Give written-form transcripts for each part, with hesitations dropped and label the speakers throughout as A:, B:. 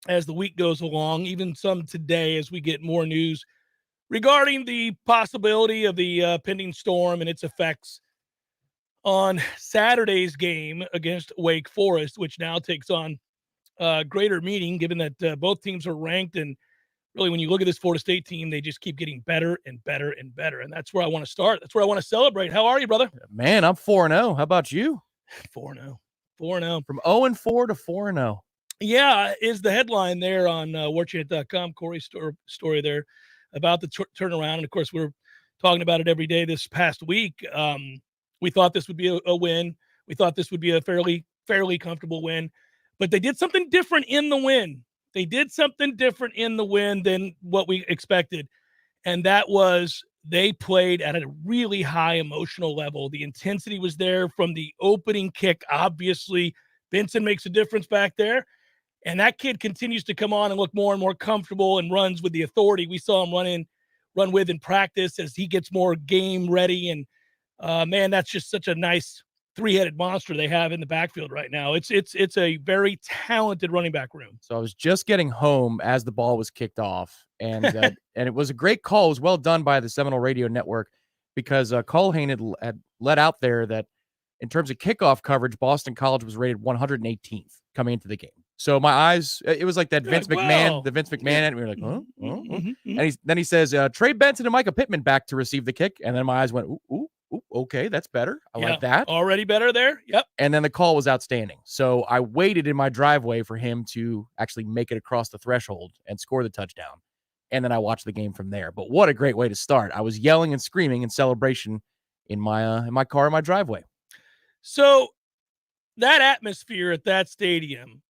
A: as the week goes along, even some today as we get more news regarding the possibility of the pending storm and its effects on Saturday's game against Wake Forest, which now takes on greater meaning given that both teams are ranked. And really, when you look at this Florida State team, they just keep getting better and better and better. And that's where I want to start. That's where I want to celebrate. How are you, brother?
B: Man, I'm 4-0. How about you?
A: 4-0. 4-0.
B: From 0-4 to 4-0.
A: Yeah, is the headline there on Warchant.com, Corey's story there about the turnaround. And, of course, we're talking about it every day this past week. We thought this would be a win. We thought this would be a fairly comfortable win. But they did something different in the win. They did something different in the win than what we expected. And that was they played at a really high emotional level. The intensity was there from the opening kick. Obviously, Benson makes a difference back there. And that kid continues to come on and look more and more comfortable and runs with the authority we saw him run with in practice as he gets more game ready. And man, that's just such a nice three-headed monster they have in the backfield right now. It's a very talented running back room.
B: So I was just getting home as the ball was kicked off, and and it was a great call. It was well done by the Seminole Radio Network because Culhane had let out there that in terms of kickoff coverage, Boston College was rated 118th coming into the game. So my eyes, it was like that Vince McMahon, and we were like, huh?
A: Mm-hmm.
B: And then he says, Trey Benson and Micah Pittman back to receive the kick. And then my eyes went, ooh, okay, that's better. I like that.
A: Already better there. Yep.
B: And then the call was outstanding. So I waited in my driveway for him to actually make it across the threshold and score the touchdown. And then I watched the game from there. But what a great way to start. I was yelling and screaming in celebration in my car in my driveway.
A: So that atmosphere at that stadium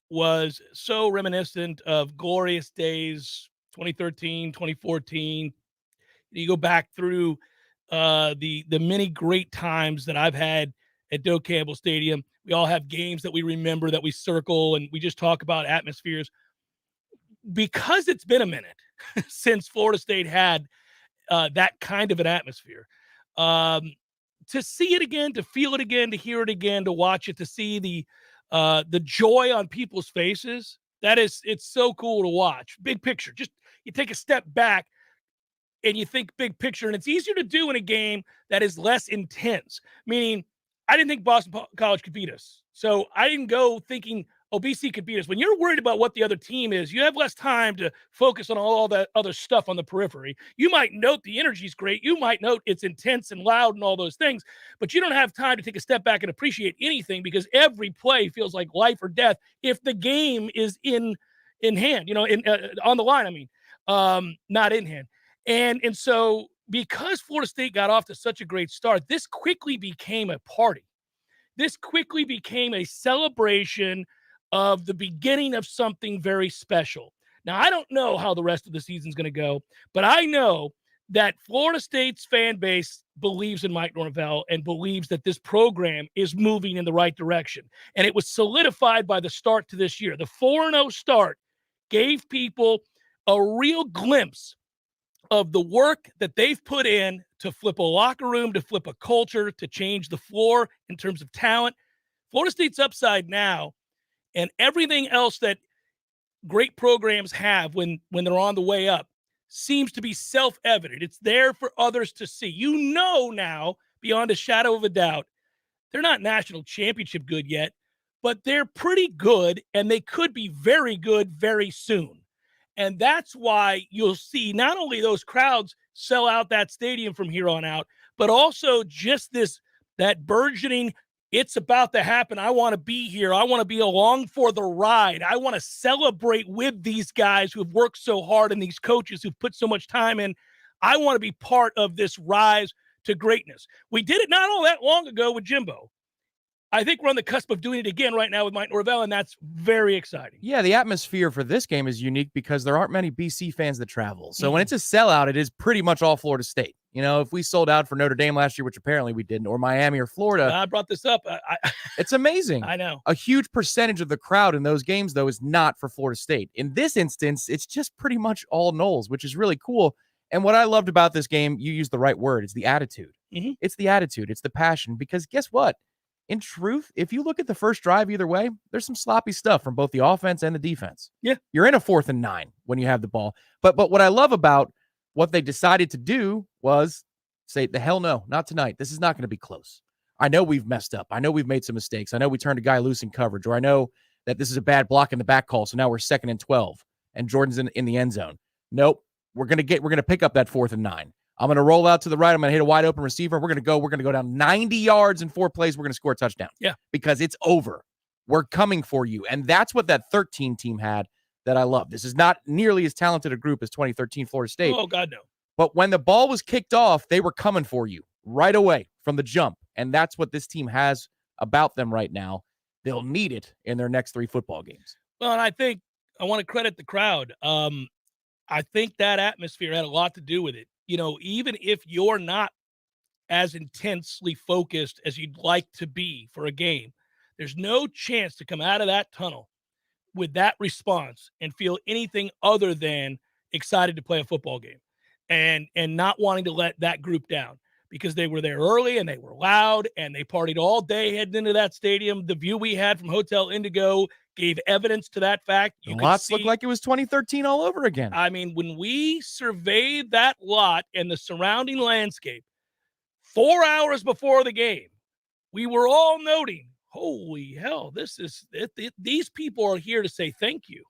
A: was so reminiscent of glorious days, 2013, 2014. You go back through the many great times that I've had at Doak Campbell Stadium. We all have games that we remember that we circle, and we just talk about atmospheres. Because it's been a minute since Florida State had that kind of an atmosphere. To see it again, to feel it again, to hear it again, to watch it, to see the joy on people's faces, it's so cool to watch. Big picture. Just you take a step back and you think big picture, and it's easier to do in a game that is less intense. Meaning, I didn't think Boston College could beat us. So I didn't go thinking, BC could beat us. When you're worried about what the other team is, you have less time to focus on all that other stuff on the periphery. You might note the energy's great. You might note it's intense and loud and all those things, but you don't have time to take a step back and appreciate anything because every play feels like life or death if the game is in hand, on the line, not in hand. And so because Florida State got off to such a great start, this quickly became a party. This quickly became a celebration of the beginning of something very special. Now, I don't know how the rest of the season is going to go, but I know that Florida State's fan base believes in Mike Norvell and believes that this program is moving in the right direction. And it was solidified by the start to this year. The 4-0 start gave people a real glimpse of the work that they've put in to flip a locker room, to flip a culture, to change the floor in terms of talent. Florida State's upside now, and everything else that great programs have when they're on the way up seems to be self-evident. It's there for others to see. You know now, beyond a shadow of a doubt, they're not national championship good yet, but they're pretty good, and they could be very good very soon. And that's why you'll see not only those crowds sell out that stadium from here on out, but also just that burgeoning, it's about to happen. I want to be here. I want to be along for the ride. I want to celebrate with these guys who have worked so hard and these coaches who've put so much time in. I want to be part of this rise to greatness. We did it not all that long ago with Jimbo. I think we're on the cusp of doing it again right now with Mike Norvell, and that's very exciting.
B: Yeah, the atmosphere for this game is unique because there aren't many BC fans that travel. So when it's a sellout, it is pretty much all Florida State. If we sold out for Notre Dame last year, which apparently we didn't, or Miami or Florida.
A: I brought this up.
B: It's amazing.
A: I know.
B: A huge percentage of the crowd in those games, though, is not for Florida State. In this instance, it's just pretty much all Noles, which is really cool. And what I loved about this game, you used the right word, it's the attitude.
A: Mm-hmm.
B: It's the attitude. It's the passion. Because guess what? in truth, if you look at the first drive either way, there's some sloppy stuff from both the offense and the defense.
A: Yeah.
B: You're in a 4th and 9 when you have the ball. But what I love about what they decided to do was say, the hell no, not tonight. This is not going to be close. I know we've messed up. I know we've made some mistakes. I know we turned a guy loose in coverage, or I know that this is a bad block in the back call, so now we're 2nd and 12, and Jordan's in the end zone. Nope. We're gonna pick up that 4th and 9. I'm gonna roll out to the right. I'm gonna hit a wide open receiver. We're gonna go down 90 yards in 4 plays. We're gonna score a touchdown.
A: Yeah,
B: because it's over. We're coming for you, and that's what that 13 team had that I love. This is not nearly as talented a group as 2013 Florida State.
A: Oh God, no.
B: But when the ball was kicked off, they were coming for you right away from the jump, and that's what this team has about them right now. They'll need it in their next 3 football games.
A: Well, and I think I want to credit the crowd. I think that atmosphere had a lot to do with it. You know, even if you're not as intensely focused as you'd like to be for a game, there's no chance to come out of that tunnel with that response and feel anything other than excited to play a football game and not wanting to let that group down, because they were there early and they were loud and they partied all day heading into that stadium. The view we had from Hotel Indigo gave evidence to that fact.
B: The lots looked like it was 2013 all over again.
A: I mean, when we surveyed that lot and the surrounding landscape 4 hours before the game, we were all noting, holy hell, this is it. These people are here to say thank you.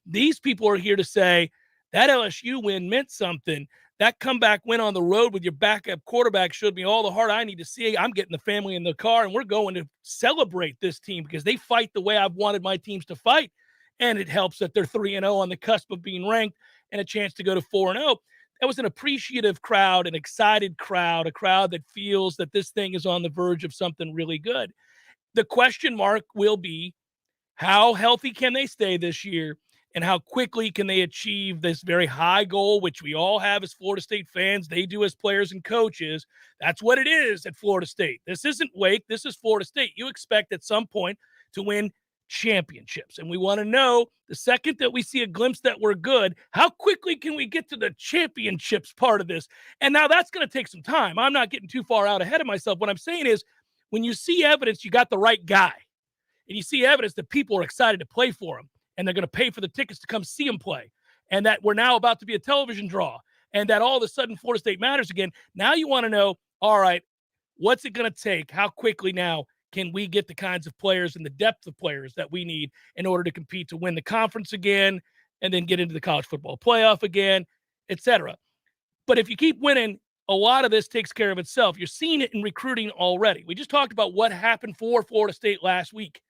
A: These people are here to say that LSU win meant something. That comeback win on the road with your backup quarterback showed me all the heart I need to see. I'm getting the family in the car, and we're going to celebrate this team because they fight the way I've wanted my teams to fight. And it helps that they're 3-0 on the cusp of being ranked and a chance to go to 4-0. That was an appreciative crowd, an excited crowd, a crowd that feels that this thing is on the verge of something really good. The question mark will be, how healthy can they stay this year? And how quickly can they achieve this very high goal, which we all have as Florida State fans, they do as players and coaches. That's what it is at Florida State. This isn't Wake. This is Florida State. You expect at some point to win championships. And we want to know, the second that we see a glimpse that we're good, how quickly can we get to the championships part of this? And now that's going to take some time. I'm not getting too far out ahead of myself. What I'm saying is, when you see evidence, you got the right guy. And you see evidence that people are excited to play for him. And they're going to pay for the tickets to come see him play, and that we're now about to be a television draw, and that all of a sudden Florida State matters again. Now you want to know, all right, what's it going to take? How quickly now can we get the kinds of players and the depth of players that we need in order to compete to win the conference again and then get into the college football playoff again, etc. But if you keep winning, a lot of this takes care of itself. You're seeing it in recruiting already. We just talked about what happened for Florida State last week.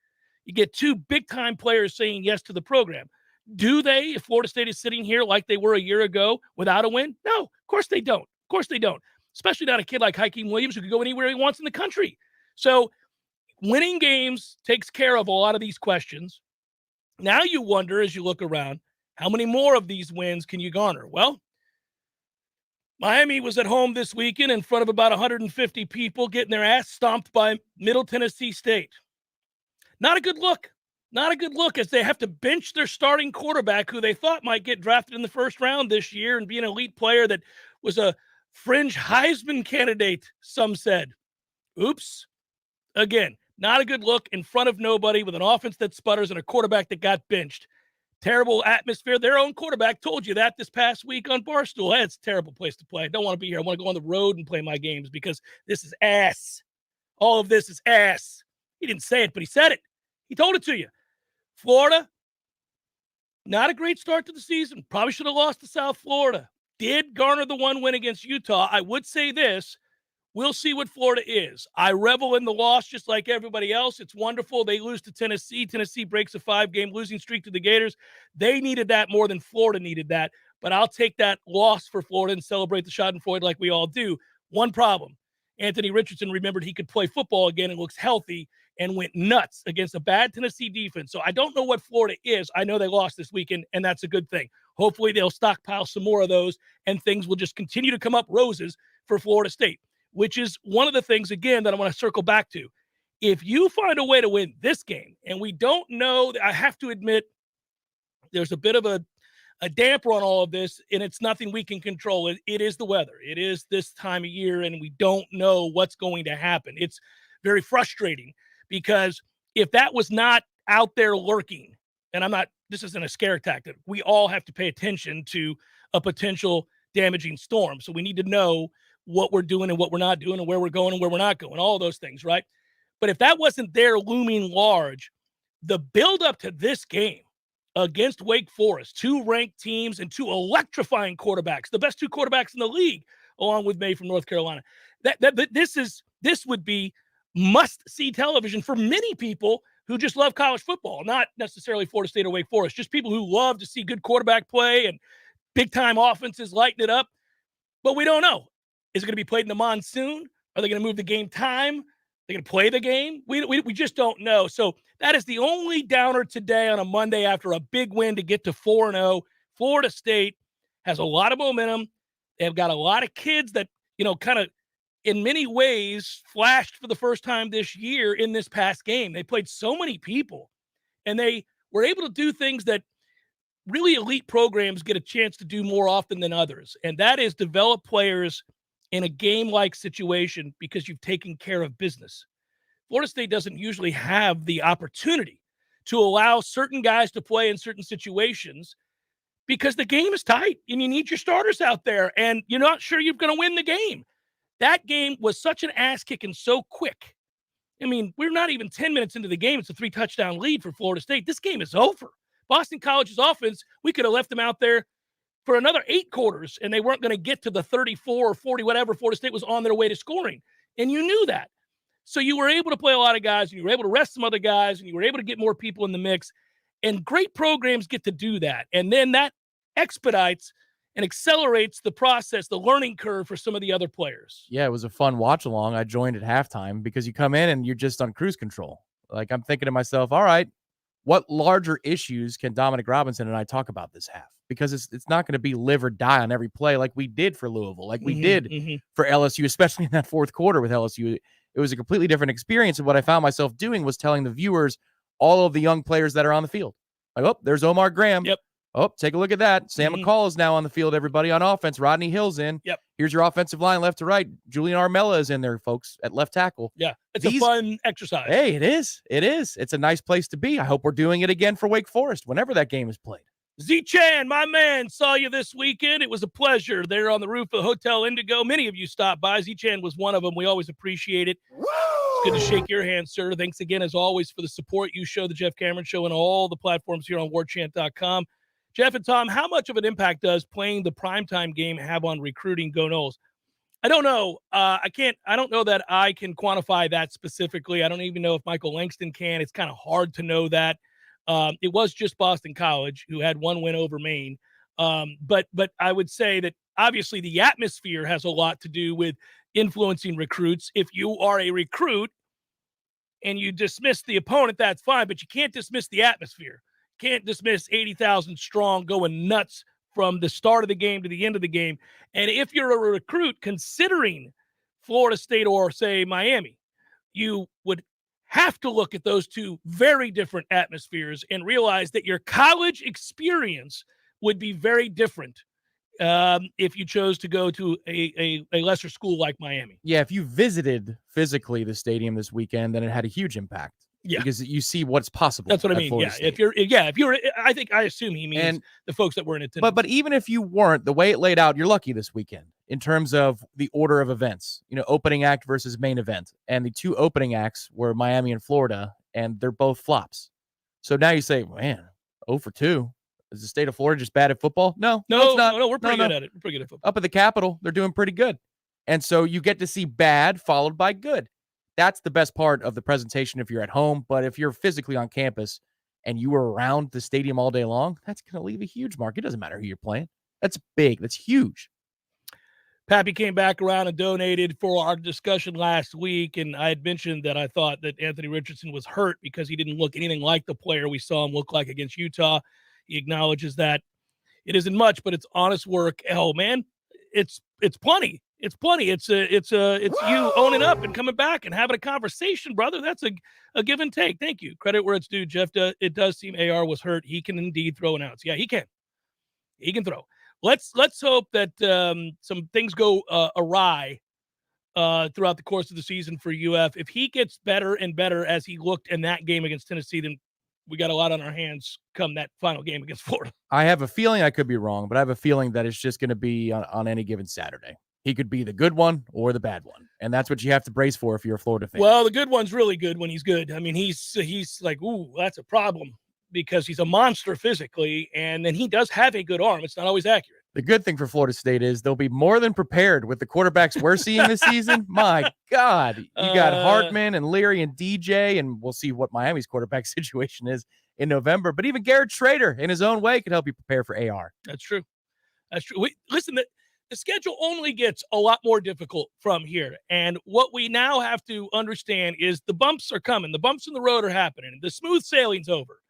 A: You get 2 big-time players saying yes to the program. Do they, if Florida State is sitting here like they were a year ago without a win? No, of course they don't. Of course they don't. Especially not a kid like Hakeem Williams who could go anywhere he wants in the country. So winning games takes care of a lot of these questions. Now you wonder, as you look around, how many more of these wins can you garner? Well, Miami was at home this weekend in front of about 150 people getting their ass stomped by Middle Tennessee State. Not a good look. Not a good look, as they have to bench their starting quarterback, who they thought might get drafted in the first round this year and be an elite player that was a fringe Heisman candidate, some said. Oops. Again, not a good look in front of nobody with an offense that sputters and a quarterback that got benched. Terrible atmosphere. Their own quarterback told you that this past week on Barstool. Hey, it's a terrible place to play. I don't want to be here. I want to go on the road and play my games because this is ass. All of this is ass. He didn't say it, but he said it. He told it to you. Florida, not a great start to the season. Probably should have lost to South Florida. Did garner the 1 win against Utah. I would say this. We'll see what Florida is. I revel in the loss just like everybody else. It's wonderful. They lose to Tennessee. Tennessee breaks a 5-game losing streak to the Gators. They needed that more than Florida needed that. But I'll take that loss for Florida and celebrate the Schadenfreude like we all do. One problem. Anthony Richardson remembered he could play football again and looks healthy and went nuts against a bad Tennessee defense. So I don't know what Florida is. I know they lost this weekend, and that's a good thing. Hopefully they'll stockpile some more of those, and things will just continue to come up roses for Florida State, which is one of the things, again, that I want to circle back to. If you find a way to win this game, and we don't know, I have to admit, there's a bit of a damper on all of this, and it's nothing we can control. It is the weather. It is this time of year, and we don't know what's going to happen. It's very frustrating because if that was not out there lurking, and this isn't a scare tactic, we all have to pay attention to a potential damaging storm. So we need to know what we're doing and what we're not doing and where we're going and where we're not going, all those things, right? But if that wasn't there looming large, the buildup to this game against Wake Forest, 2 ranked teams and 2 electrifying quarterbacks, the best 2 quarterbacks in the league, along with May from North Carolina, this would be must-see television for many people who just love college football, not necessarily Florida State or Wake Forest, just people who love to see good quarterback play and big-time offenses lighten it up. But we don't know. Is it going to be played in the monsoon? Are they going to move the game time? Are they going to play the game? We just don't know. So that is the only downer today on a Monday after a big win to get to 4-0. Florida State has a lot of momentum. They've got a lot of kids that, kind of in many ways flashed for the first time this year in this past game. They played so many people, and they were able to do things that really elite programs get a chance to do more often than others, and that is develop players in a game-like situation because you've taken care of business. Florida State doesn't usually have the opportunity to allow certain guys to play in certain situations because the game is tight and you need your starters out there and you're not sure you're going to win the game. That game was such an ass kicking so quick. I mean, we're not even 10 minutes into the game. It's a 3-touchdown lead for Florida State. This game is over. Boston College's offense, we could have left them out there for another 8 quarters, and they weren't going to get to the 34 or 40, whatever Florida State was on their way to scoring. And you knew that. So you were able to play a lot of guys, and you were able to rest some other guys, and you were able to get more people in the mix. And great programs get to do that. And then that expedites and accelerates the process, the learning curve for some of the other players.
B: Yeah, it was a fun watch along. I joined at halftime because you come in and you're just on cruise control. Like, I'm thinking to myself, all right, what larger issues can Dominic Robinson and I talk about this half? Because it's not going to be live or die on every play like we did for Louisville, like we did for LSU, especially in that fourth quarter with LSU. It was a completely different experience. And what I found myself doing was telling the viewers all of the young players that are on the field. Like, oh, there's Omar Graham.
A: Yep.
B: Oh, take a look at that. Sam McCall is now on the field, everybody, on offense. Rodney Hill's in.
A: Yep.
B: Here's your offensive line left to right. Julian Armella is in there, folks, at left tackle.
A: Yeah, it's a fun exercise.
B: Hey, it is. It is. It's a nice place to be. I hope we're doing it again for Wake Forest whenever that game is played.
A: Z-Chan, my man, saw you this weekend. It was a pleasure there on the roof of Hotel Indigo. Many of you stopped by. Z-Chan was one of them. We always appreciate it. Woo! It's good to shake your hand, sir. Thanks again, as always, for the support you show the Jeff Cameron Show and all the platforms here on Warchant.com. Jeff and Tom, how much of an impact does playing the primetime game have on recruiting Go Noles? I don't know. I don't know that I can quantify that specifically. I don't even know if Michael Langston can. It's kind of hard to know that. It was just Boston College who had one win over Maine. But I would say that obviously the atmosphere has a lot to do with influencing recruits. If you are a recruit and you dismiss the opponent, that's fine, but you can't dismiss the atmosphere. Can't dismiss 80,000 strong going nuts from the start of the game to the end of the game. And if you're a recruit considering Florida State or, say, Miami, you would have to look at those two very different atmospheres and realize that your college experience would be very different if you chose to go to a lesser school like Miami.
B: Yeah, if you visited physically the stadium this weekend, then it had a huge impact.
A: Yeah,
B: because you see what's possible.
A: That's what I mean. Yeah, if you're, I assume he means the folks that were in attendance.
B: But even if you weren't, the way it laid out, you're lucky this weekend in terms of the order of events. Opening act versus main event, and the 2 opening acts were Miami and Florida, and they're both flops. So now you say, man, 0 for 2. Is the state of Florida just bad at football? No, it's not.
A: No, we're pretty good at it. We're pretty good at football.
B: Up at the Capitol, they're doing pretty good, and so you get to see bad followed by good. That's the best part of the presentation if you're at home. But if you're physically on campus and you were around the stadium all day long, that's going to leave a huge mark. It doesn't matter who you're playing. That's big. That's huge.
A: Pappy came back around and donated for our discussion last week. And I had mentioned that I thought that Anthony Richardson was hurt because he didn't look anything like the player we saw him look like against Utah. He acknowledges that it isn't much, but it's honest work. Oh, man, it's plenty. It's plenty. It's you owning up and coming back and having a conversation, brother. That's a give and take. Thank you. Credit where it's due, Jeff. It does seem AR was hurt. He can indeed throw an ounce. Yeah, he can. He can throw. Let's hope that some things go awry throughout the course of the season for UF. If he gets better and better as he looked in that game against Tennessee, then we got a lot on our hands come that final game against Florida.
B: I have a feeling, I could be wrong, but I have a feeling that it's just going to be on any given Saturday. He could be the good one or the bad one. And that's what you have to brace for if you're a Florida fan.
A: Well, the good one's really good when he's good. I mean, he's like, ooh, that's a problem because he's a monster physically, and then he does have a good arm. It's not always accurate.
B: The good thing for Florida State is they'll be more than prepared with the quarterbacks we're seeing this season. My God. You got Hartman and Leary and DJ, and we'll see what Miami's quarterback situation is in November. But even Garrett Schrader, in his own way, could help you prepare for AR.
A: That's true. That's true. Listen, the schedule only gets a lot more difficult from here. And what we now have to understand is the bumps are coming. The bumps in the road are happening. The smooth sailing's over.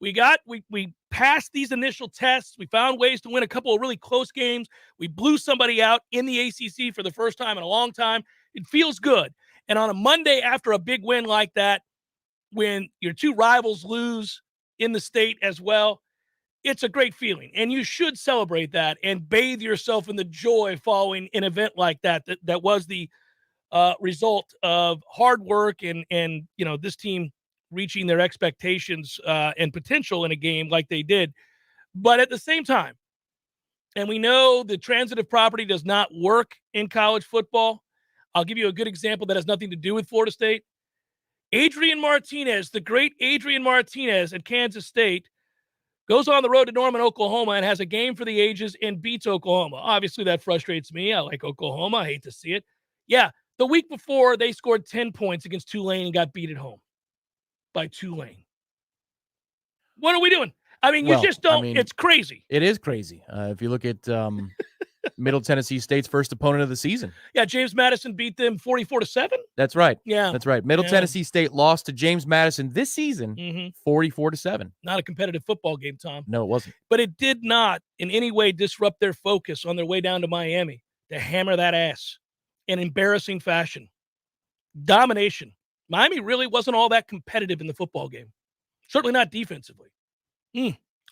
A: We passed these initial tests. We found ways to win a couple of really close games. We blew somebody out in the ACC for the first time in a long time. It feels good. And on a Monday after a big win like that, when your two rivals lose in the state as well, it's a great feeling. And you should celebrate that and bathe yourself in the joy following an event like that was the result of hard work and this team reaching their expectations and potential in a game like they did. But at the same time, and we know the transitive property does not work in college football. I'll give you a good example that has nothing to do with Florida State. Adrian Martinez, the great Adrian Martinez at Kansas State, goes on the road to Norman, Oklahoma, and has a game for the ages and beats Oklahoma. Obviously, that frustrates me. I like Oklahoma. I hate to see it. Yeah, the week before, they scored 10 points against Tulane and got beat at home by Tulane. What are we doing? I mean, you just don't. It's crazy.
B: It is crazy. If you look at Middle Tennessee State's first opponent of the season.
A: Yeah, James Madison beat them 44-7.
B: That's right.
A: Yeah.
B: That's right. Middle Tennessee State lost to James Madison this season 44-7.
A: Not a competitive football game, Tom.
B: No, it wasn't.
A: But it did not in any way disrupt their focus on their way down to Miami to hammer that ass in embarrassing fashion. Domination. Miami really wasn't all that competitive in the football game. Certainly not defensively.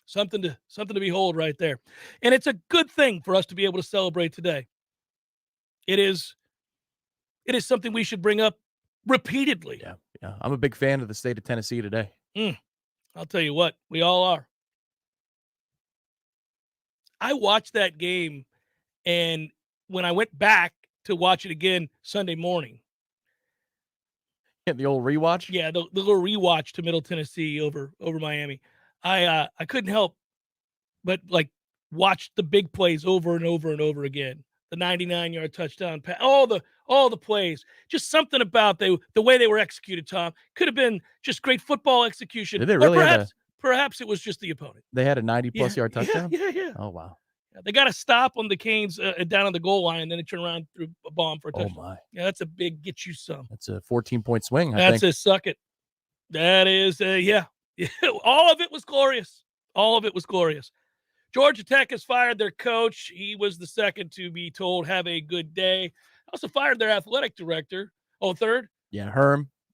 A: Something to behold right there. And it's a good thing for us to be able to celebrate today. It is something we should bring up repeatedly.
B: Yeah. I'm a big fan of the state of Tennessee today.
A: I'll tell you what, we all are. I watched that game, and when I went back to watch it again Sunday morning.
B: The old rewatch?
A: Yeah, the little rewatch to Middle Tennessee over Miami. I couldn't help but watch the big plays over and over and over again. The 99-yard touchdown pass, all the plays. Just something about the way they were executed, Tom. Could have been just great football execution.
B: Did they really
A: perhaps it was just the opponent.
B: They had a 90-plus yard touchdown?
A: Yeah.
B: Oh, wow.
A: Yeah, they got to stop on the Canes down on the goal line, and then they turn around through a bomb for a touchdown.
B: Oh, my.
A: Yeah, that's a big get you some.
B: That's a 14-point swing,
A: That's a suck it. That is, yeah. All of it was glorious. All of it was glorious. Georgia Tech has fired their coach. He was the second to be told, have a good day. Also fired their athletic director. Oh, third?
B: Yeah,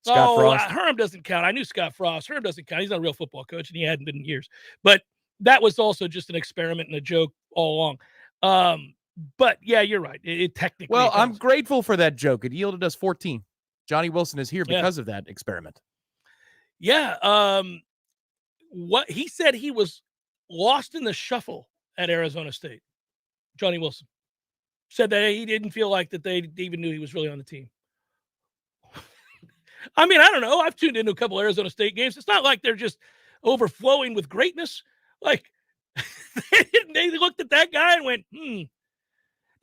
B: Scott Frost.
A: Herm doesn't count. I knew Scott Frost. Herm doesn't count. He's not a real football coach, and he hadn't been in years. But that was also just an experiment and a joke all along. But, yeah, you're right. It technically
B: Well,
A: counts.
B: I'm grateful for that joke. It yielded us 14. Johnny Wilson is here because of that experiment.
A: Yeah. What he said, he was lost in the shuffle at Arizona State. Johnny Wilson said that he didn't feel like that they even knew he was really on the team. I mean, I don't know. I've tuned into a couple Arizona State games. It's not like they're just overflowing with greatness. Like they looked at that guy and went,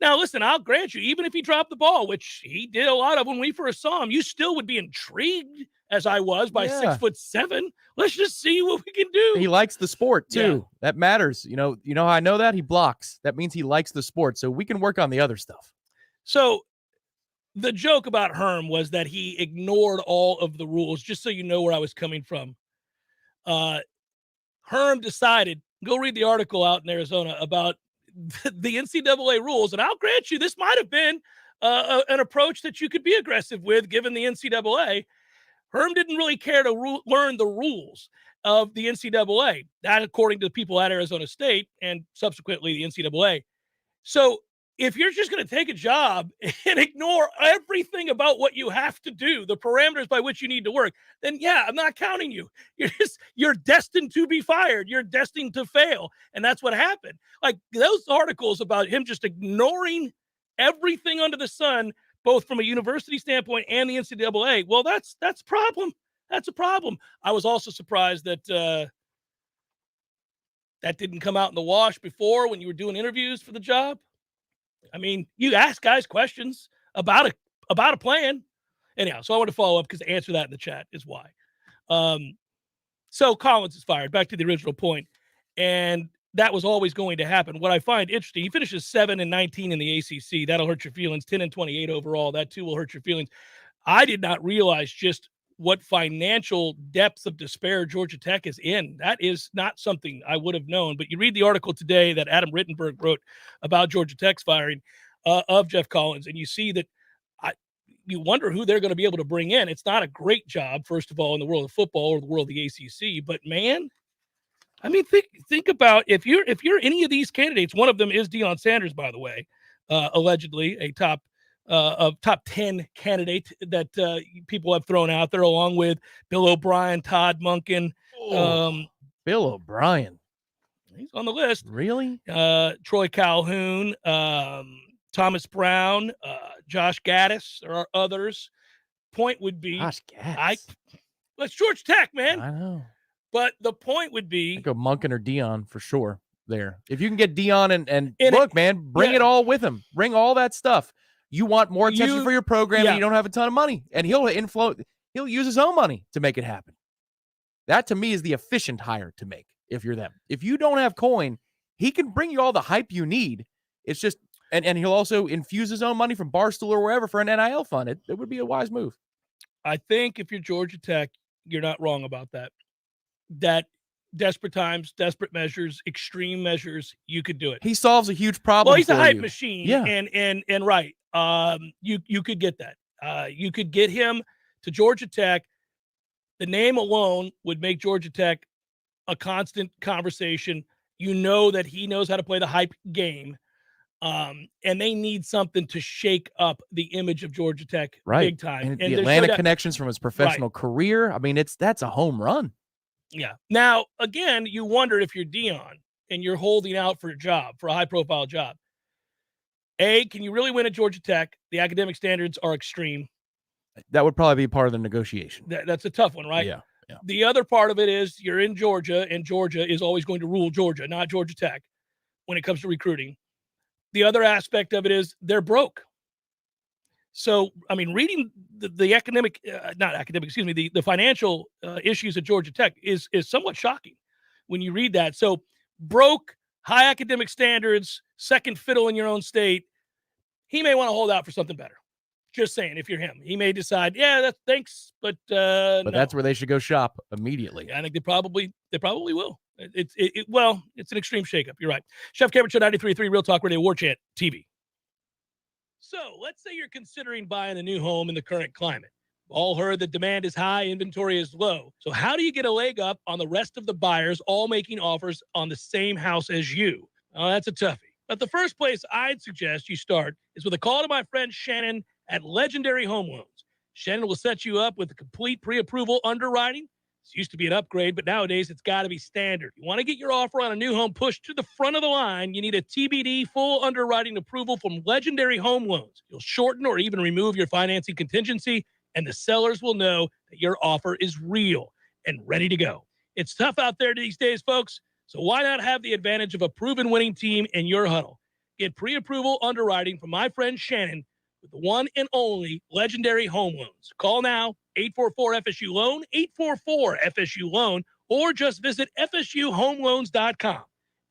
A: Now, listen, I'll grant you, even if he dropped the ball, which he did a lot of when we first saw him, you still would be intrigued, as I was, by 6'7". Let's just see what we can do.
B: He likes the sport, too. Yeah. That matters. You know how I know that? He blocks. That means he likes the sport, so we can work on the other stuff.
A: So the joke about Herm was that he ignored all of the rules, just so you know where I was coming from. Herm decided, go read the article out in Arizona about the NCAA rules, and I'll grant you this might have been an approach that you could be aggressive with given the NCAA. Herm didn't really care to learn the rules of the NCAA, that according to the people at Arizona State and subsequently the NCAA. So if you're just going to take a job and ignore everything about what you have to do, the parameters by which you need to work, then yeah, I'm not counting you. You're destined to be fired. You're destined to fail. And that's what happened. Like those articles about him just ignoring everything under the sun, both from a university standpoint and the NCAA. Well, that's a problem. That's a problem. I was also surprised that that didn't come out in the wash before when you were doing interviews for the job. I mean, you ask guys questions about a plan. Anyhow, so I want to follow up because to answer that in the chat is why. So Collins is fired. Back to the original point, and that was always going to happen. What I find interesting, he finishes 7-19 in the ACC. That'll hurt your feelings. 10-28 overall. That too will hurt your feelings. I did not realize just what financial depths of despair Georgia Tech is in. That is not something I would have known. But you read the article today that Adam Rittenberg wrote about Georgia Tech's firing of Jeff Collins, and you see that you wonder who they're going to be able to bring in. It's not a great job, first of all, in the world of football or the world of the ACC. But man, I mean, think about if you're any of these candidates. One of them is Deion Sanders, by the way, allegedly a top 10 candidate that people have thrown out there, along with Bill O'Brien, Todd Monken.
B: Bill O'Brien.
A: He's on the list.
B: Really?
A: Troy Calhoun, Thomas Brown, Josh Gaddis. There are others. Point would be,
B: Josh Gaddis.
A: That's Georgia Tech, man.
B: I know.
A: But the point would be,
B: I'd go Monken or Deion for sure. There, if you can get Deion and look, man, bring it all with him. Bring all that stuff. You want more attention for your program, and you don't have a ton of money, and he'll use his own money to make it happen. That to me is the efficient hire to make. If you're them, if you don't have coin, he can bring you all the hype you need. It's just, and he'll also infuse his own money from Barstool or wherever for an NIL fund. It would be a wise move.
A: I think if you're Georgia Tech, you're not wrong about that. That desperate times, desperate measures, extreme measures, you could do it.
B: He solves a huge problem.
A: Well, he's a hype machine.
B: Yeah.
A: And right. You could get that. You could get him to Georgia Tech. The name alone would make Georgia Tech a constant conversation. You know that he knows how to play the hype game. And they need something to shake up the image of Georgia Tech big time.
B: And the Atlanta connections from his professional career. I mean, that's a home run.
A: Yeah. Now, again, you wonder if you're Deion and you're holding out for a job, for a high-profile job. A, can you really win at Georgia Tech? The academic standards are extreme.
B: That would probably be part of the negotiation.
A: That's a tough one, right?
B: Yeah.
A: The other part of it is you're in Georgia, and Georgia is always going to rule Georgia, not Georgia Tech, when it comes to recruiting. The other aspect of it is they're broke. So, I mean, reading the financial issues at Georgia Tech is somewhat shocking when you read that. So, broke, high academic standards, second fiddle in your own state. He may want to hold out for something better. Just saying, if you're him, he may decide, thanks, but no.
B: That's where they should go shop immediately.
A: I think they probably will. It's an extreme shakeup. You're right. Chef Cameron Show 93.3 Real Talk Radio, Warchant TV. So let's say you're considering buying a new home in the current climate. All heard that demand is high, inventory is low. So how do you get a leg up on the rest of the buyers all making offers on the same house as you? Oh, that's a toughie. But the first place I'd suggest you start is with a call to my friend Shannon at Legendary Home Loans. Shannon will set you up with a complete pre-approval underwriting. It used to be an upgrade, but nowadays it's got to be standard. You want to get your offer on a new home pushed to the front of the line, you need a TBD full underwriting approval from Legendary Home Loans. You'll shorten or even remove your financing contingency, and the sellers will know that your offer is real and ready to go. It's tough out there these days, folks, so why not have the advantage of a proven winning team in your huddle? Get pre-approval underwriting from my friend Shannon with the one and only Legendary Home Loans. Call now, 844-FSU-LOAN, 844-FSU-LOAN, or just visit FSUHomeLoans.com.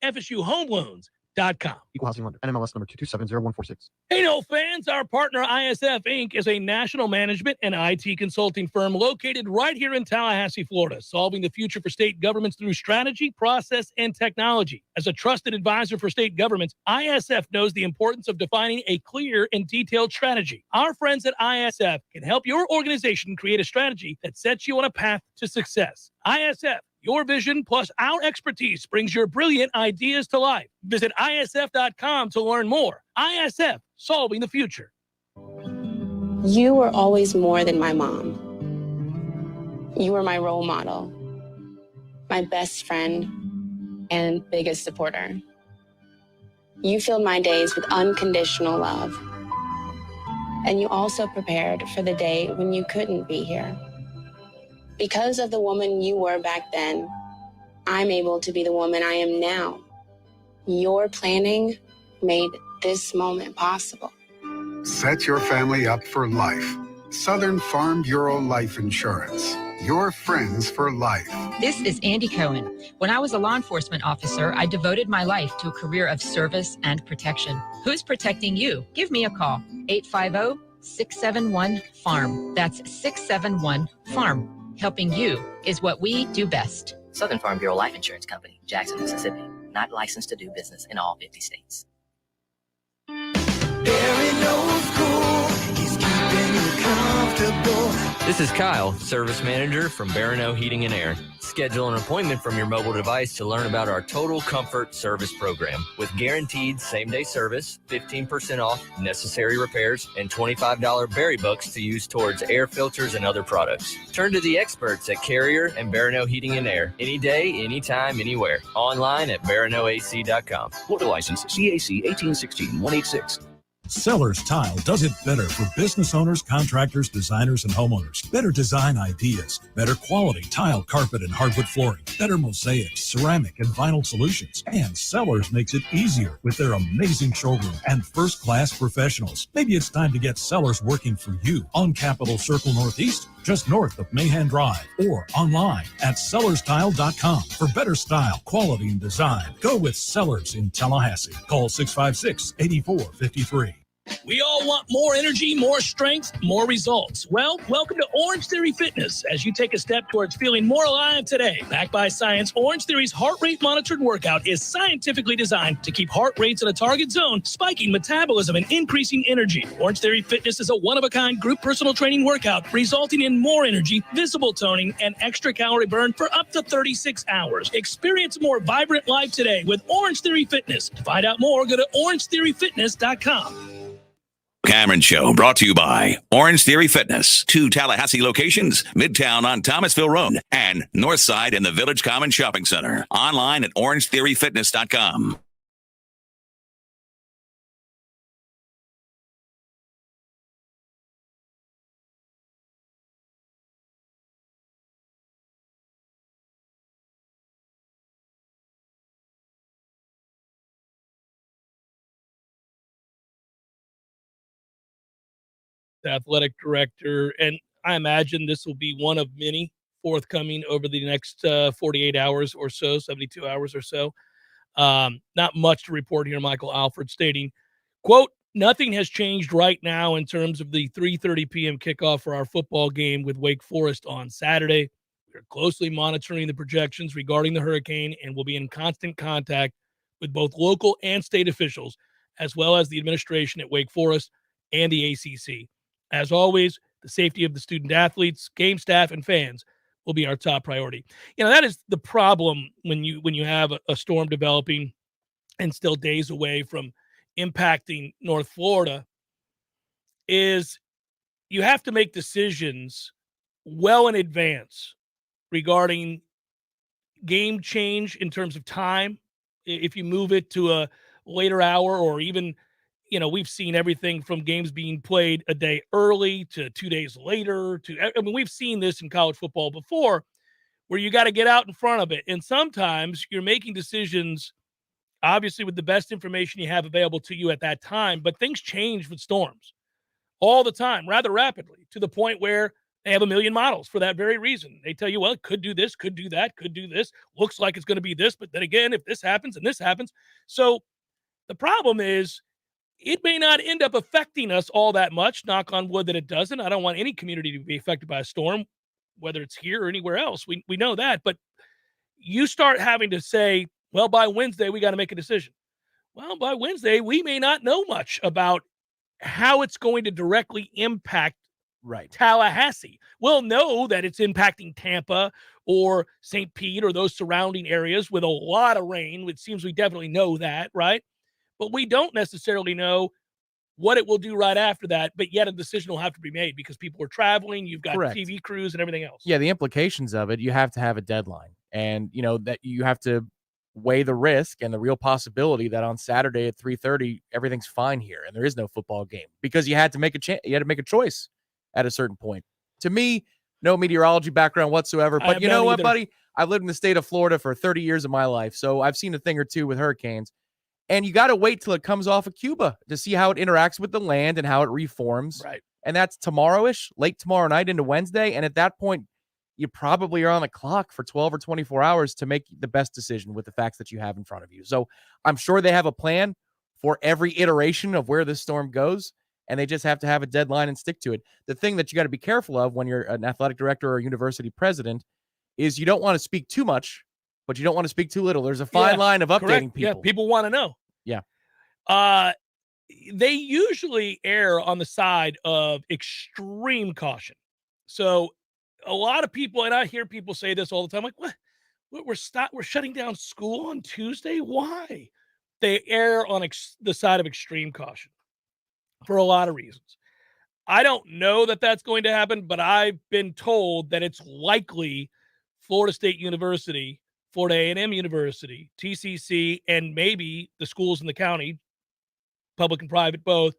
A: FSUHomeLoans.com.
C: Equal housing lender. NMLS number 2270146.
A: Hey, Noles fans, our partner ISF Inc. is a national management and IT consulting firm located right here in Tallahassee, Florida, solving the future for state governments through strategy, process, and technology. As a trusted advisor for state governments, ISF knows the importance of defining a clear and detailed strategy. Our friends at ISF can help your organization create a strategy that sets you on a path to success. ISF, Your vision plus our expertise brings your brilliant ideas to life. Visit ISF.com to learn more. ISF, solving the future.
D: You were always more than my mom. You were my role model, my best friend, and biggest supporter. You filled my days with unconditional love. And you also prepared for the day when you couldn't be here. Because of the woman you were back then, I'm able to be the woman I am now. Your planning made this moment possible.
E: Set your family up for life. Southern Farm Bureau Life Insurance. Your friends for life.
F: This is Andy Cohen. When I was a law enforcement officer, I devoted my life to a career of service and protection. Who's protecting you? Give me a call. 850-671-FARM. That's 671-FARM. Helping you is what we do best.
G: Southern Farm Bureau Life Insurance Company, Jackson, Mississippi. Not licensed to do business in all 50 states.
H: This is Kyle, Service Manager from Barano Heating and Air. Schedule an appointment from your mobile device to learn about our Total Comfort Service Program. With guaranteed same-day service, 15% off necessary repairs, and $25 berry bucks to use towards air filters and other products. Turn to the experts at Carrier and Barano Heating and Air. Any day, anytime, anywhere. Online at baranoac.com.
I: Florida license CAC 1816-186.
J: Sellers Tile does it better for business owners, contractors, designers, and homeowners. Better design ideas, better quality tile, carpet, and hardwood flooring, better mosaics, ceramic, and vinyl solutions. And Sellers makes it easier with their amazing showroom and first-class professionals. Maybe it's time to get Sellers working for you on Capitol Circle Northeast, just north of Mahan Drive, or online at sellerstile.com for better style, quality, and design. Go with Sellers in Tallahassee. Call 656-8453.
A: We all want more energy, more strength, more results. Well, welcome to Orangetheory Fitness as you take a step towards feeling more alive today. Backed by science, Orangetheory's heart rate monitored workout is scientifically designed to keep heart rates in a target zone, spiking metabolism and increasing energy. Orangetheory Fitness is a one-of-a-kind group personal training workout resulting in more energy, visible toning, and extra calorie burn for up to 36 hours. Experience a more vibrant life today with Orangetheory Fitness. To find out more, go to orangetheoryfitness.com.
I: Cameron Show brought to you by Orangetheory Fitness. 2 Tallahassee locations, Midtown on Thomasville Road and Northside in the Village Common Shopping Center. Online at orangetheoryfitness.com.
A: Athletic director, and I imagine this will be one of many forthcoming over the next 48 hours or so, 72 hours or so. Not much to report here. Michael Alford stating, quote, "Nothing has changed right now in terms of the 3:30 p.m. kickoff for our football game with Wake Forest on Saturday. We're closely monitoring the projections regarding the hurricane and will be in constant contact with both local and state officials, as well as the administration at Wake Forest and the ACC. As always, the safety of the student athletes, game staff, and fans will be our top priority." You know, that is the problem when you have a storm developing and still days away from impacting North Florida, is you have to make decisions well in advance regarding game change in terms of time. If you move it to a later hour, or even, you know, we've seen everything from games being played a day early to 2 days later I mean, we've seen this in college football before where you got to get out in front of it. And sometimes you're making decisions, obviously, with the best information you have available to you at that time, but things change with storms all the time, rather rapidly, to the point where they have a million models for that very reason. They tell you, well, it could do this, could do that, could do this, looks like it's going to be this, but then again, if this happens and this happens. So the problem is, it may not end up affecting us all that much. Knock on wood that it doesn't. I don't want any community to be affected by a storm, whether it's here or anywhere else. We know that. But you start having to say, well, by Wednesday, we got to make a decision. Well, by Wednesday, we may not know much about how it's going to directly impact
B: Right.
A: Tallahassee. We'll know that it's impacting Tampa or St. Pete or those surrounding areas with a lot of rain. It seems we definitely know that, right? But we don't necessarily know what it will do right after that, but yet a decision will have to be made because people are traveling, you've got
B: Correct.
A: TV crews and everything else.
B: Yeah, the implications of it, you have to have a deadline. And, that you have to weigh the risk and the real possibility that on Saturday at 3:30 everything's fine here and there is no football game because you had to make a choice at a certain point. To me, no meteorology background whatsoever, but you know what, buddy? I've lived in the state of Florida for 30 years of my life, so I've seen a thing or two with hurricanes. And you got to wait till it comes off of Cuba to see how it interacts with the land and how it reforms.
A: Right.
B: And that's tomorrow-ish, late tomorrow night into Wednesday. And at that point, you probably are on the clock for 12 or 24 hours to make the best decision with the facts that you have in front of you. So I'm sure they have a plan for every iteration of where this storm goes, and they just have to have a deadline and stick to it. The thing that you got to be careful of when you're an athletic director or a university president is you don't want to speak too much, but you don't want to speak too little. There's a fine line of updating people.
A: Yeah, people want to know.
B: Yeah.
A: They usually err on the side of extreme caution. So a lot of people, and I hear people say this all the time, like, what? We're shutting down school on Tuesday? Why? They err on the side of extreme caution for a lot of reasons. I don't know that that's going to happen, but I've been told that it's likely Florida State University, Florida A&M University, TCC, and maybe the schools in the county, public and private both,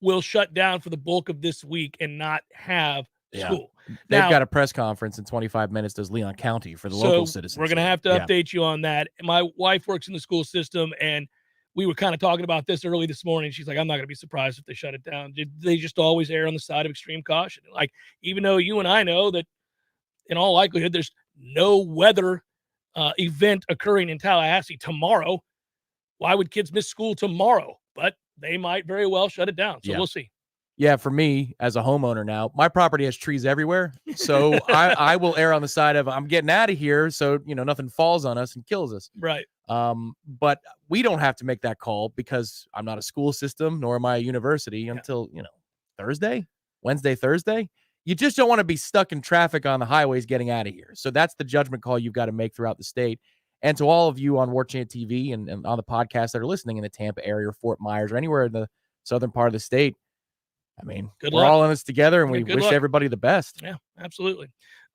A: will shut down for the bulk of this week and not have school.
B: They've got a press conference in 25 minutes, does Leon County, for the local citizens.
A: We're going to have to update you on that. My wife works in the school system, and we were kind of talking about this early this morning. She's like, I'm not going to be surprised if they shut it down. They just always err on the side of extreme caution. Like, even though you and I know that in all likelihood there's no weather event occurring in Tallahassee tomorrow, why would kids miss school tomorrow? But they might very well shut it down. So we'll see.
B: Yeah, for me as a homeowner now, my property has trees everywhere. So I will err on the side of I'm getting out of here so, nothing falls on us and kills us.
A: Right.
B: But we don't have to make that call because I'm not a school system, nor am I a university until, Wednesday, Thursday. You just don't want to be stuck in traffic on the highways getting out of here. So that's the judgment call you've got to make throughout the state. And to all of you on Warchant TV and on the podcast that are listening in the Tampa area or Fort Myers or anywhere in the southern part of the state, I mean, we're all in this together, and we wish everybody the best.
A: Yeah, absolutely.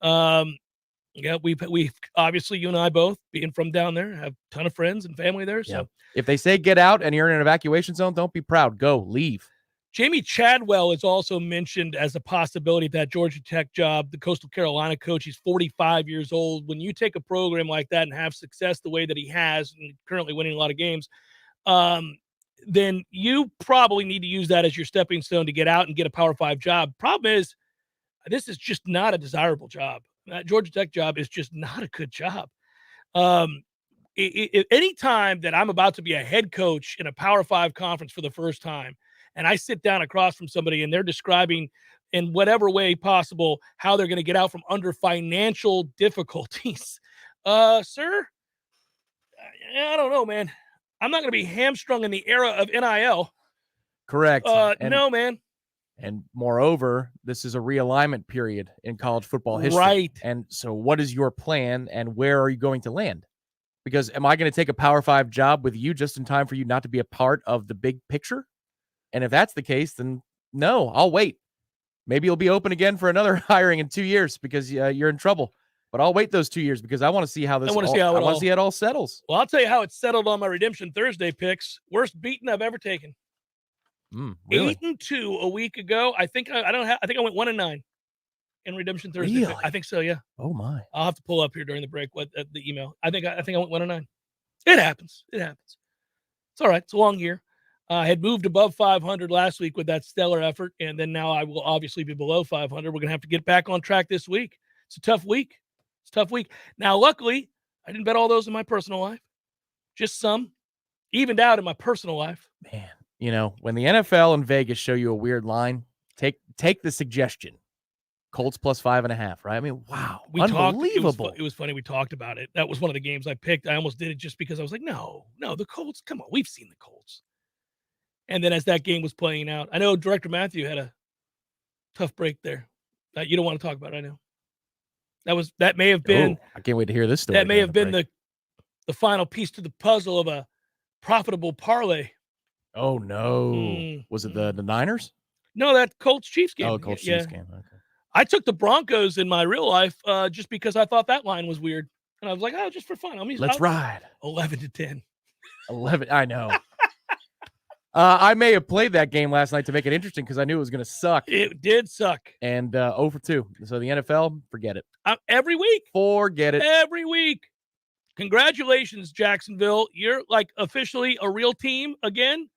A: We obviously, you and I both, being from down there, have a ton of friends and family there. So
B: if they say get out and you're in an evacuation zone, don't be proud. Go, leave.
A: Jamie Chadwell is also mentioned as a possibility at that Georgia Tech job, the Coastal Carolina coach. He's 45 years old. When you take a program like that and have success the way that he has, and currently winning a lot of games, then you probably need to use that as your stepping stone to get out and get a Power 5 job. Problem is, this is just not a desirable job. That Georgia Tech job is just not a good job. Any time that I'm about to be a head coach in a Power 5 conference for the first time, and I sit down across from somebody and they're describing in whatever way possible how they're going to get out from under financial difficulties, sir, I don't know, man. I'm not going to be hamstrung in the era of NIL.
B: Correct.
A: No, man.
B: And moreover, this is a realignment period in college football history.
A: Right.
B: And so what is your plan and where are you going to land? Because am I going to take a Power 5 job with you just in time for you not to be a part of the big picture? And if that's the case, then no, I'll wait. Maybe you'll be open again for another hiring in 2 years because you're in trouble. But I'll wait those 2 years because I want to see how this. I want to see how it all settles.
A: Well, I'll tell you how it settled on my Redemption Thursday picks. Worst beating I've ever taken.
B: Really?
A: 8-2 a week ago. I think I went 1-9 in Redemption Thursday.
B: Really?
A: I think so. Yeah.
B: Oh my!
A: I'll have to pull up here during the break what the email. I think I went 1-9. It happens. It's all right. It's a long year. I had moved above 500 last week with that stellar effort, and then now I will obviously be below 500. We're gonna have to get back on track this week. It's a tough week. Now, luckily, I didn't bet all those in my personal life. Just some. Evened out in my personal life.
B: Man, when the NFL and Vegas show you a weird line, take the suggestion. Colts plus 5.5, right? I mean, wow. Unbelievable.
A: It was funny. We talked about it. That was one of the games I picked. I almost did it just because I was like, no, the Colts. Come on. We've seen the Colts. And then as that game was playing out, I know Director Matthew had a Tough break there. You don't want to talk about it, I know. That may have been.
B: I can't wait to hear this story.
A: That may have been the final piece to the puzzle of a profitable parlay.
B: Oh no! Was it the Niners?
A: No, that Colts-Chiefs game.
B: Oh, Colts-Chiefs game. Okay.
A: I took the Broncos in my real life just because I thought that line was weird, and I was like, "Oh, just for fun,
B: Let's ride."
A: 11-10.
B: 11. I know. I may have played that game last night to make it interesting because I knew it was going to suck.
A: It did suck.
B: And 0 for 2. So the NFL, forget it.
A: Every week.
B: Forget it.
A: Every week. Congratulations, Jacksonville. You're like officially a real team again.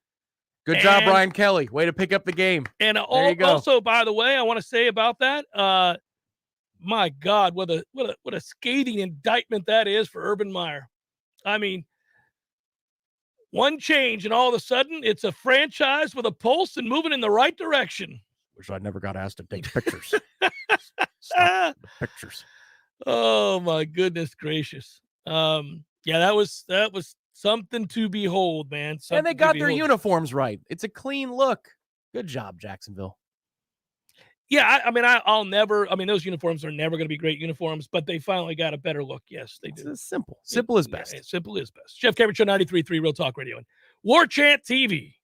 B: Good job, Brian Kelly. Way to pick up the game.
A: And also, by the way, I want to say about that, my God, what a scathing indictment that is for Urban Meyer. I mean, one change and all of a sudden it's a franchise with a pulse and moving in the right direction.
B: Wish I never got asked to take pictures. Pictures.
A: Oh my goodness gracious. Yeah, that was something to behold, man.
B: And they got their uniforms right. It's a clean look. Good job, Jacksonville.
A: Yeah, I'll never. Those uniforms are never going to be great uniforms, but they finally got a better look. Yes, they do.
B: It's simple. Simple is best.
A: Yeah, simple is best. Jeff Cameron Show, 93.3 Real Talk Radio and Warchant TV.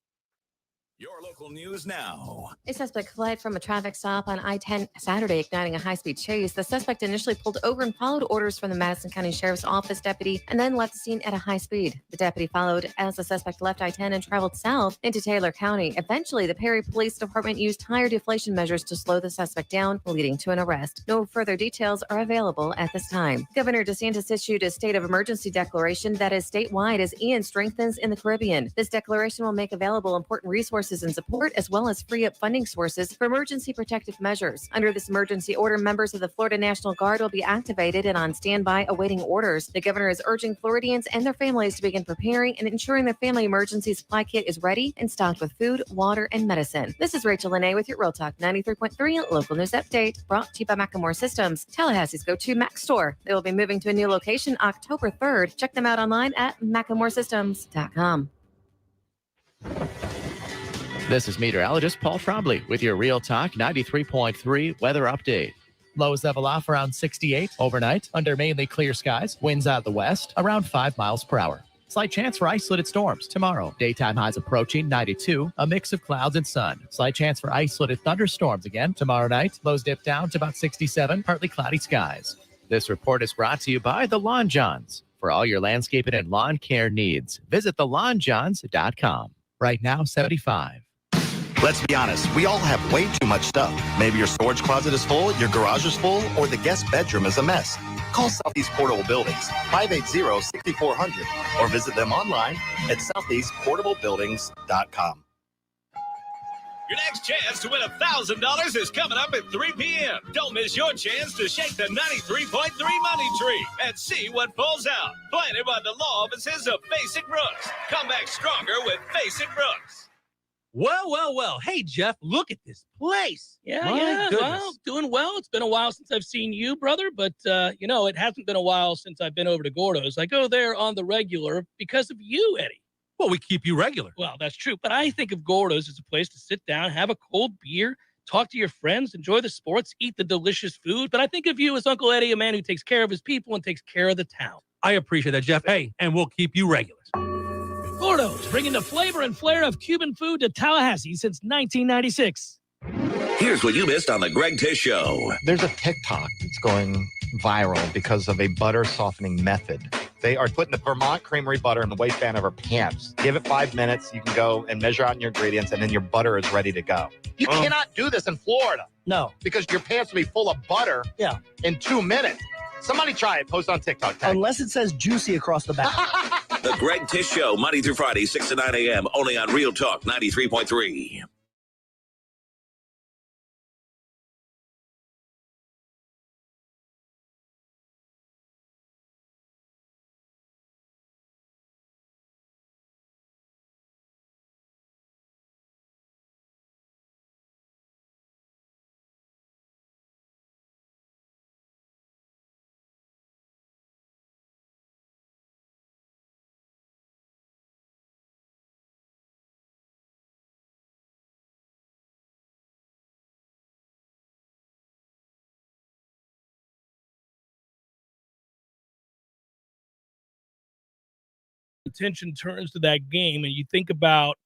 I: Your local news now.
K: A suspect fled from a traffic stop on I-10 Saturday, igniting a high-speed chase. The suspect initially pulled over and followed orders from the Madison County Sheriff's Office deputy and then left the scene at a high speed. The deputy followed as the suspect left I-10 and traveled south into Taylor County. Eventually, the Perry Police Department used tire deflation measures to slow the suspect down, leading to an arrest. No further details are available at this time. Governor DeSantis issued a state of emergency declaration that is statewide as Ian strengthens in the Caribbean. This declaration will make available important resources and support, as well as free up funding sources for emergency protective measures. Under this emergency order, members of the Florida National Guard will be activated and on standby awaiting orders. The governor is urging Floridians and their families to begin preparing and ensuring their family emergency supply kit is ready and stocked with food, water, and medicine. This is Rachel Lene with your Real Talk 93.3 local news update, brought to you by Macklemore Systems, Tallahassee's go-to Mac store. They will be moving to a new location October 3rd. Check them out online at MacklemoreSystems.com.
L: This is meteorologist Paul Trombley with your Real Talk 93.3 weather update. Lows level off around 68 overnight under mainly clear skies. Winds out of the west around 5 miles per hour. Slight chance for isolated storms tomorrow. Daytime highs approaching 92, a mix of clouds and sun. Slight chance for isolated thunderstorms again tomorrow night. Lows dip down to about 67, partly cloudy skies. This report is brought to you by the Lawn Johns. For all your landscaping and lawn care needs, visit thelawnjohns.com. Right now, 75.
M: Let's be honest, we all have way too much stuff. Maybe your storage closet is full, your garage is full, or the guest bedroom is a mess. Call Southeast Portable Buildings, 580-6400, or visit them online at southeastportablebuildings.com.
N: Your next chance to win $1,000 is coming up at 3 p.m. Don't miss your chance to shake the 93.3 money tree and see what falls out. Planted by the law offices of Facing Brooks. Come back stronger with Facing Brooks.
O: Well. Hey, Jeff, look at this place.
A: Yeah. Well, doing well. It's been a while since I've seen you, brother, but, it hasn't been a while since I've been over to Gordo's. I go there on the regular because of you, Eddie.
O: Well, we keep you regular.
A: Well, that's true, but I think of Gordo's as a place to sit down, have a cold beer, talk to your friends, enjoy the sports, eat the delicious food. But I think of you as Uncle Eddie, a man who takes care of his people and takes care of the town.
O: I appreciate that, Jeff. Hey, and we'll keep you regular.
A: Gordo's, bringing the flavor and flair of Cuban food to Tallahassee since 1996.
I: Here's what you missed on the Greg Tish Show.
C: There's a TikTok that's going viral because of a butter softening method. They are putting the Vermont Creamery butter in the waistband of her pants. Give it 5 minutes. You can go and measure out your ingredients, and then your butter is ready to go. You cannot do this in Florida.
O: No.
C: Because your pants will be full of butter in 2 minutes. Somebody try it. Post on TikTok.
P: Unless it says juicy across the back.
I: The Greg Tish Show, Monday through Friday, 6 to 9 a.m., only on Real Talk 93.3.
A: attention turns to that game and you think about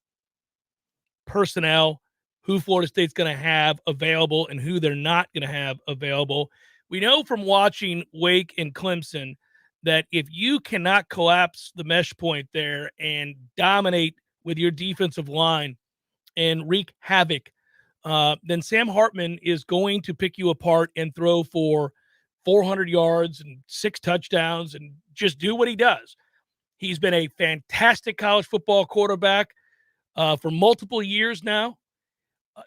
A: personnel, who Florida State's going to have available and who they're not going to have available. We know from watching Wake and Clemson that if you cannot collapse the mesh point there and dominate with your defensive line and wreak havoc, then Sam Hartman is going to pick you apart and throw for 400 yards and 6 touchdowns and just do what he does. He's been a fantastic college football quarterback for multiple years now.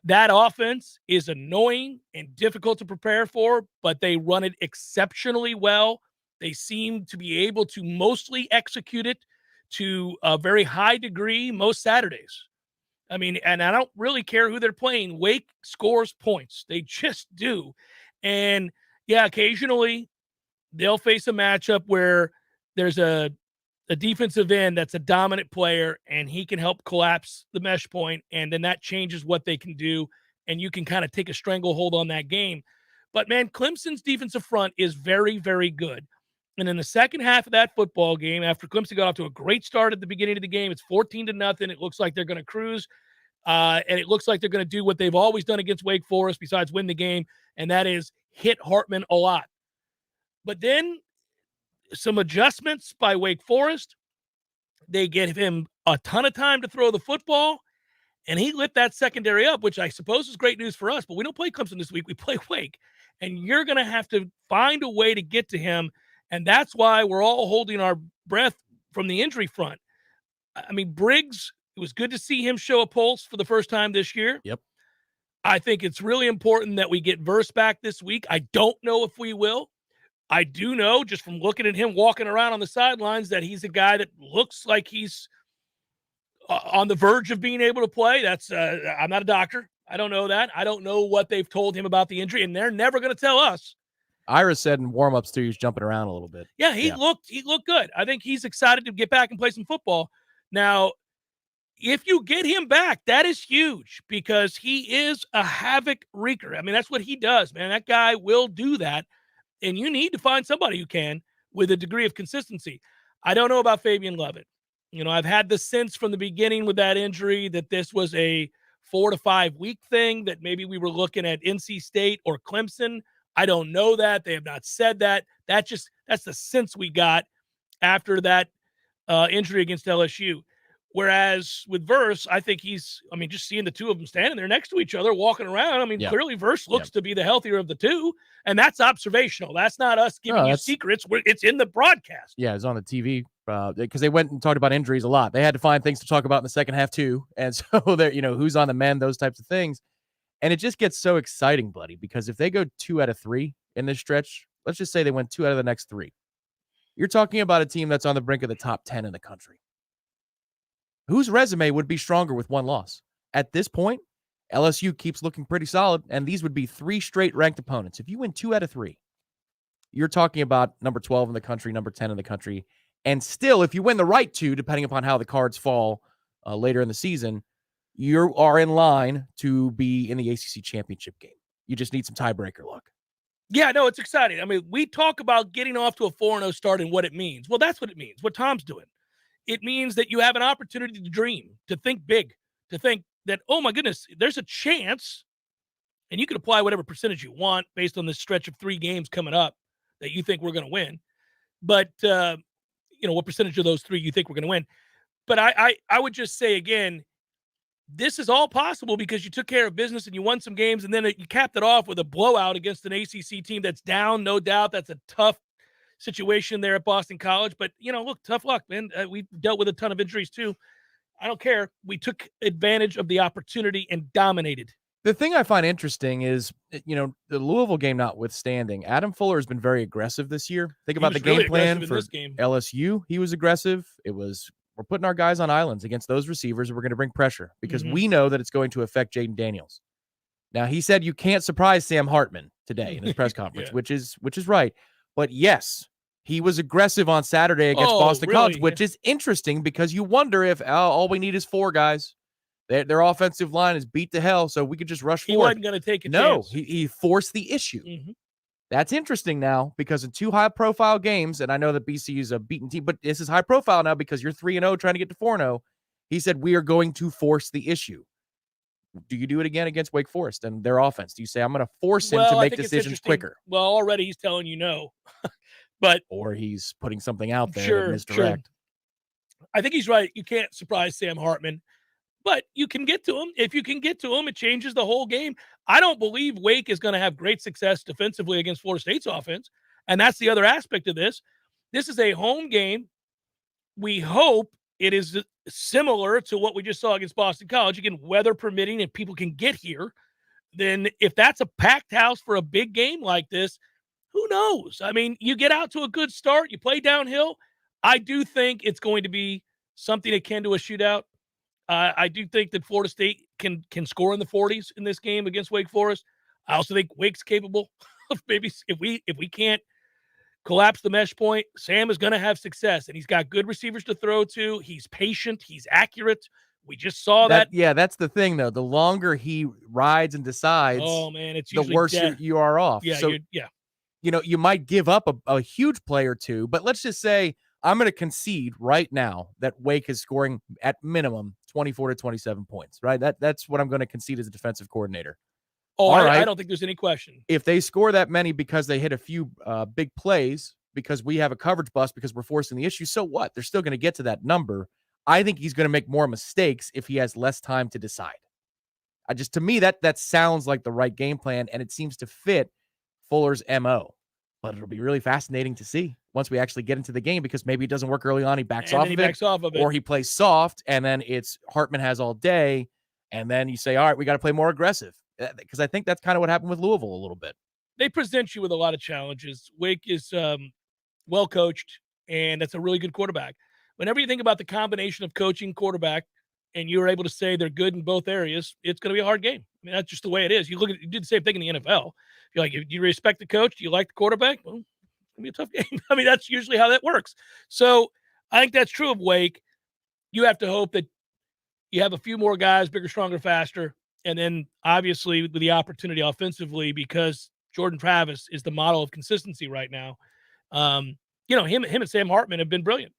A: That offense is annoying and difficult to prepare for, but they run it exceptionally well. They seem to be able to mostly execute it to a very high degree most Saturdays. I mean, and I don't really care who they're playing. Wake scores points. They just do. And, yeah, occasionally they'll face a matchup where there's a defensive end that's a dominant player and he can help collapse the mesh point, and then that changes what they can do, and you can kind of take a stranglehold on that game. But, man, Clemson's defensive front is very, very good. And in the second half of that football game, after Clemson got off to a great start at the beginning of the game, it's 14-0. It looks like they're going to cruise, and it looks like they're going to do what they've always done against Wake Forest besides win the game, and that is hit Hartman a lot. But then some adjustments by Wake Forest. They give him a ton of time to throw the football, and he lit that secondary up, which I suppose is great news for us, but we don't play Clemson this week. We play Wake, and you're going to have to find a way to get to him, and that's why we're all holding our breath from the injury front. I mean, Briggs, it was good to see him show a pulse for the first time this year.
B: Yep.
A: I think it's really important that we get Verse back this week. I don't know if we will. I do know, just from looking at him walking around on the sidelines, that he's a guy that looks like he's on the verge of being able to play. That's I'm not a doctor. I don't know that. I don't know what they've told him about the injury, and they're never going to tell us.
B: Ira said in warm-ups, too, he's jumping around a little bit.
A: Yeah, he looked good. I think he's excited to get back and play some football. Now, if you get him back, that is huge because he is a havoc wreaker. I mean, that's what he does, man. That guy will do that. And you need to find somebody who can with a degree of consistency. I don't know about Fabian Lovett. You know, I've had the sense from the beginning with that injury that this was a 4 to 5 week thing, that maybe we were looking at NC State or Clemson. I don't know that. They have not said that. That's the sense we got after that injury against LSU. Whereas with Verse, I think just seeing the two of them standing there next to each other, walking around, I mean, clearly Verse looks to be the healthier of the two, and that's observational. That's not us giving you secrets. It's in the broadcast.
B: Yeah, it's on the TV because they went and talked about injuries a lot. They had to find things to talk about in the second half too, and so they're, who's on the mend, those types of things. And it just gets so exciting, buddy, because if they go 2 out of 3 in this stretch, let's just say they win 2 out of the next 3, you're talking about a team that's on the brink of the top 10 in the country. Whose resume would be stronger with 1 loss? At this point, LSU keeps looking pretty solid, and these would be 3 straight ranked opponents. If you win 2 out of 3, you're talking about number 12 in the country, number 10 in the country. And still, if you win the right 2, depending upon how the cards fall later in the season, you are in line to be in the ACC championship game. You just need some tiebreaker luck.
A: Yeah, no, it's exciting. I mean, we talk about getting off to a 4-0 start and what it means. Well, that's what it means, what Tom's doing. It means that you have an opportunity to dream, to think big, to think that, oh, my goodness, there's a chance, and you can apply whatever percentage you want based on this stretch of 3 games coming up that you think we're going to win. But, what percentage of those 3 you think we're going to win. But I would just say, again, this is all possible because you took care of business and you won some games, and then you capped it off with a blowout against an ACC team that's down, no doubt. That's a tough situation there at Boston College. But, look, tough luck, man. We've dealt with a ton of injuries too. I don't care. We took advantage of the opportunity and dominated.
B: The thing I find interesting is, the Louisville game notwithstanding, Adam Fuller has been very aggressive this year. Think about the game plan for LSU. He was aggressive. It was, we're putting our guys on islands against those receivers, and we're going to bring pressure because we know that it's going to affect Jaden Daniels. Now, he said you can't surprise Sam Hartman today in his press conference, which is right. But yes, he was aggressive on Saturday against Boston College, which is interesting because you wonder if all we need is 4 guys. Their offensive line is beat to hell, so we could just rush forward.
A: He wasn't going to take a chance.
B: No, he forced the issue. That's interesting now because in 2 high-profile games, and I know that BCU is a beaten team, but this is high-profile now because you're 3-0 trying to get to 4-0. He said, we are going to force the issue. Do you do it again against Wake Forest and their offense? Do you say, I'm going to force him to make decisions quicker?
A: Well, already he's telling you no. But
B: or he's putting something out there
A: sure,
B: that misdirect.
A: Sure. I think he's right. You can't surprise Sam Hartman, but you can get to him. If you can get to him, it changes the whole game. I don't believe Wake is going to have great success defensively against Florida State's offense, and that's the other aspect of this. This is a home game. We hope it is similar to what we just saw against Boston College. Again, weather permitting, and people can get here. Then if that's a packed house for a big game like this, who knows? I mean, you get out to a good start, you play downhill. I do think it's going to be something akin to a shootout. I do think that Florida State can score in the 40s in this game against Wake Forest. I also think Wake's capable of maybe if we can't collapse the mesh point, Sam is going to have success, and he's got good receivers to throw to. He's patient. He's accurate. We just saw that.
B: Yeah, that's the thing, though. The longer he rides and decides,
A: oh man, it's
B: the worse you are off.
A: Yeah,
B: so,
A: yeah.
B: You know, you might give up a huge play or two, but let's just say I'm going to concede right now that Wake is scoring at minimum 24 to 27 points, right? That's what I'm going to concede as a defensive coordinator.
A: Oh, I don't think there's any question.
B: If they score that many because they hit a few big plays, because we have a coverage bust, because we're forcing the issue, so what? They're still going to get to that number. I think he's going to make more mistakes if he has less time to decide. To me, that sounds like the right game plan, and it seems to fit Fuller's MO. But it'll be really fascinating to see once we actually get into the game, because maybe it doesn't work early on. He backs off of it, or he plays soft, and then it's Hartman has all day, and then you say, all right, we got to play more aggressive. Because I think that's kind of what happened with Louisville a little bit.
A: They present you with a lot of challenges. Wake is well coached, and that's a really good quarterback. Whenever you think about the combination of coaching, quarterback, and you're able to say they're good in both areas, it's going to be a hard game. I mean, that's just the way it is. You do the same thing in the NFL. You're like, do you respect the coach? Do you like the quarterback? Well, it's going to be a tough game. I mean, that's usually how that works. So I think that's true of Wake. You have to hope that you have a few more guys, bigger, stronger, faster. And then obviously with the opportunity offensively, because Jordan Travis is the model of consistency right now. Him and Sam Hartman have been brilliant.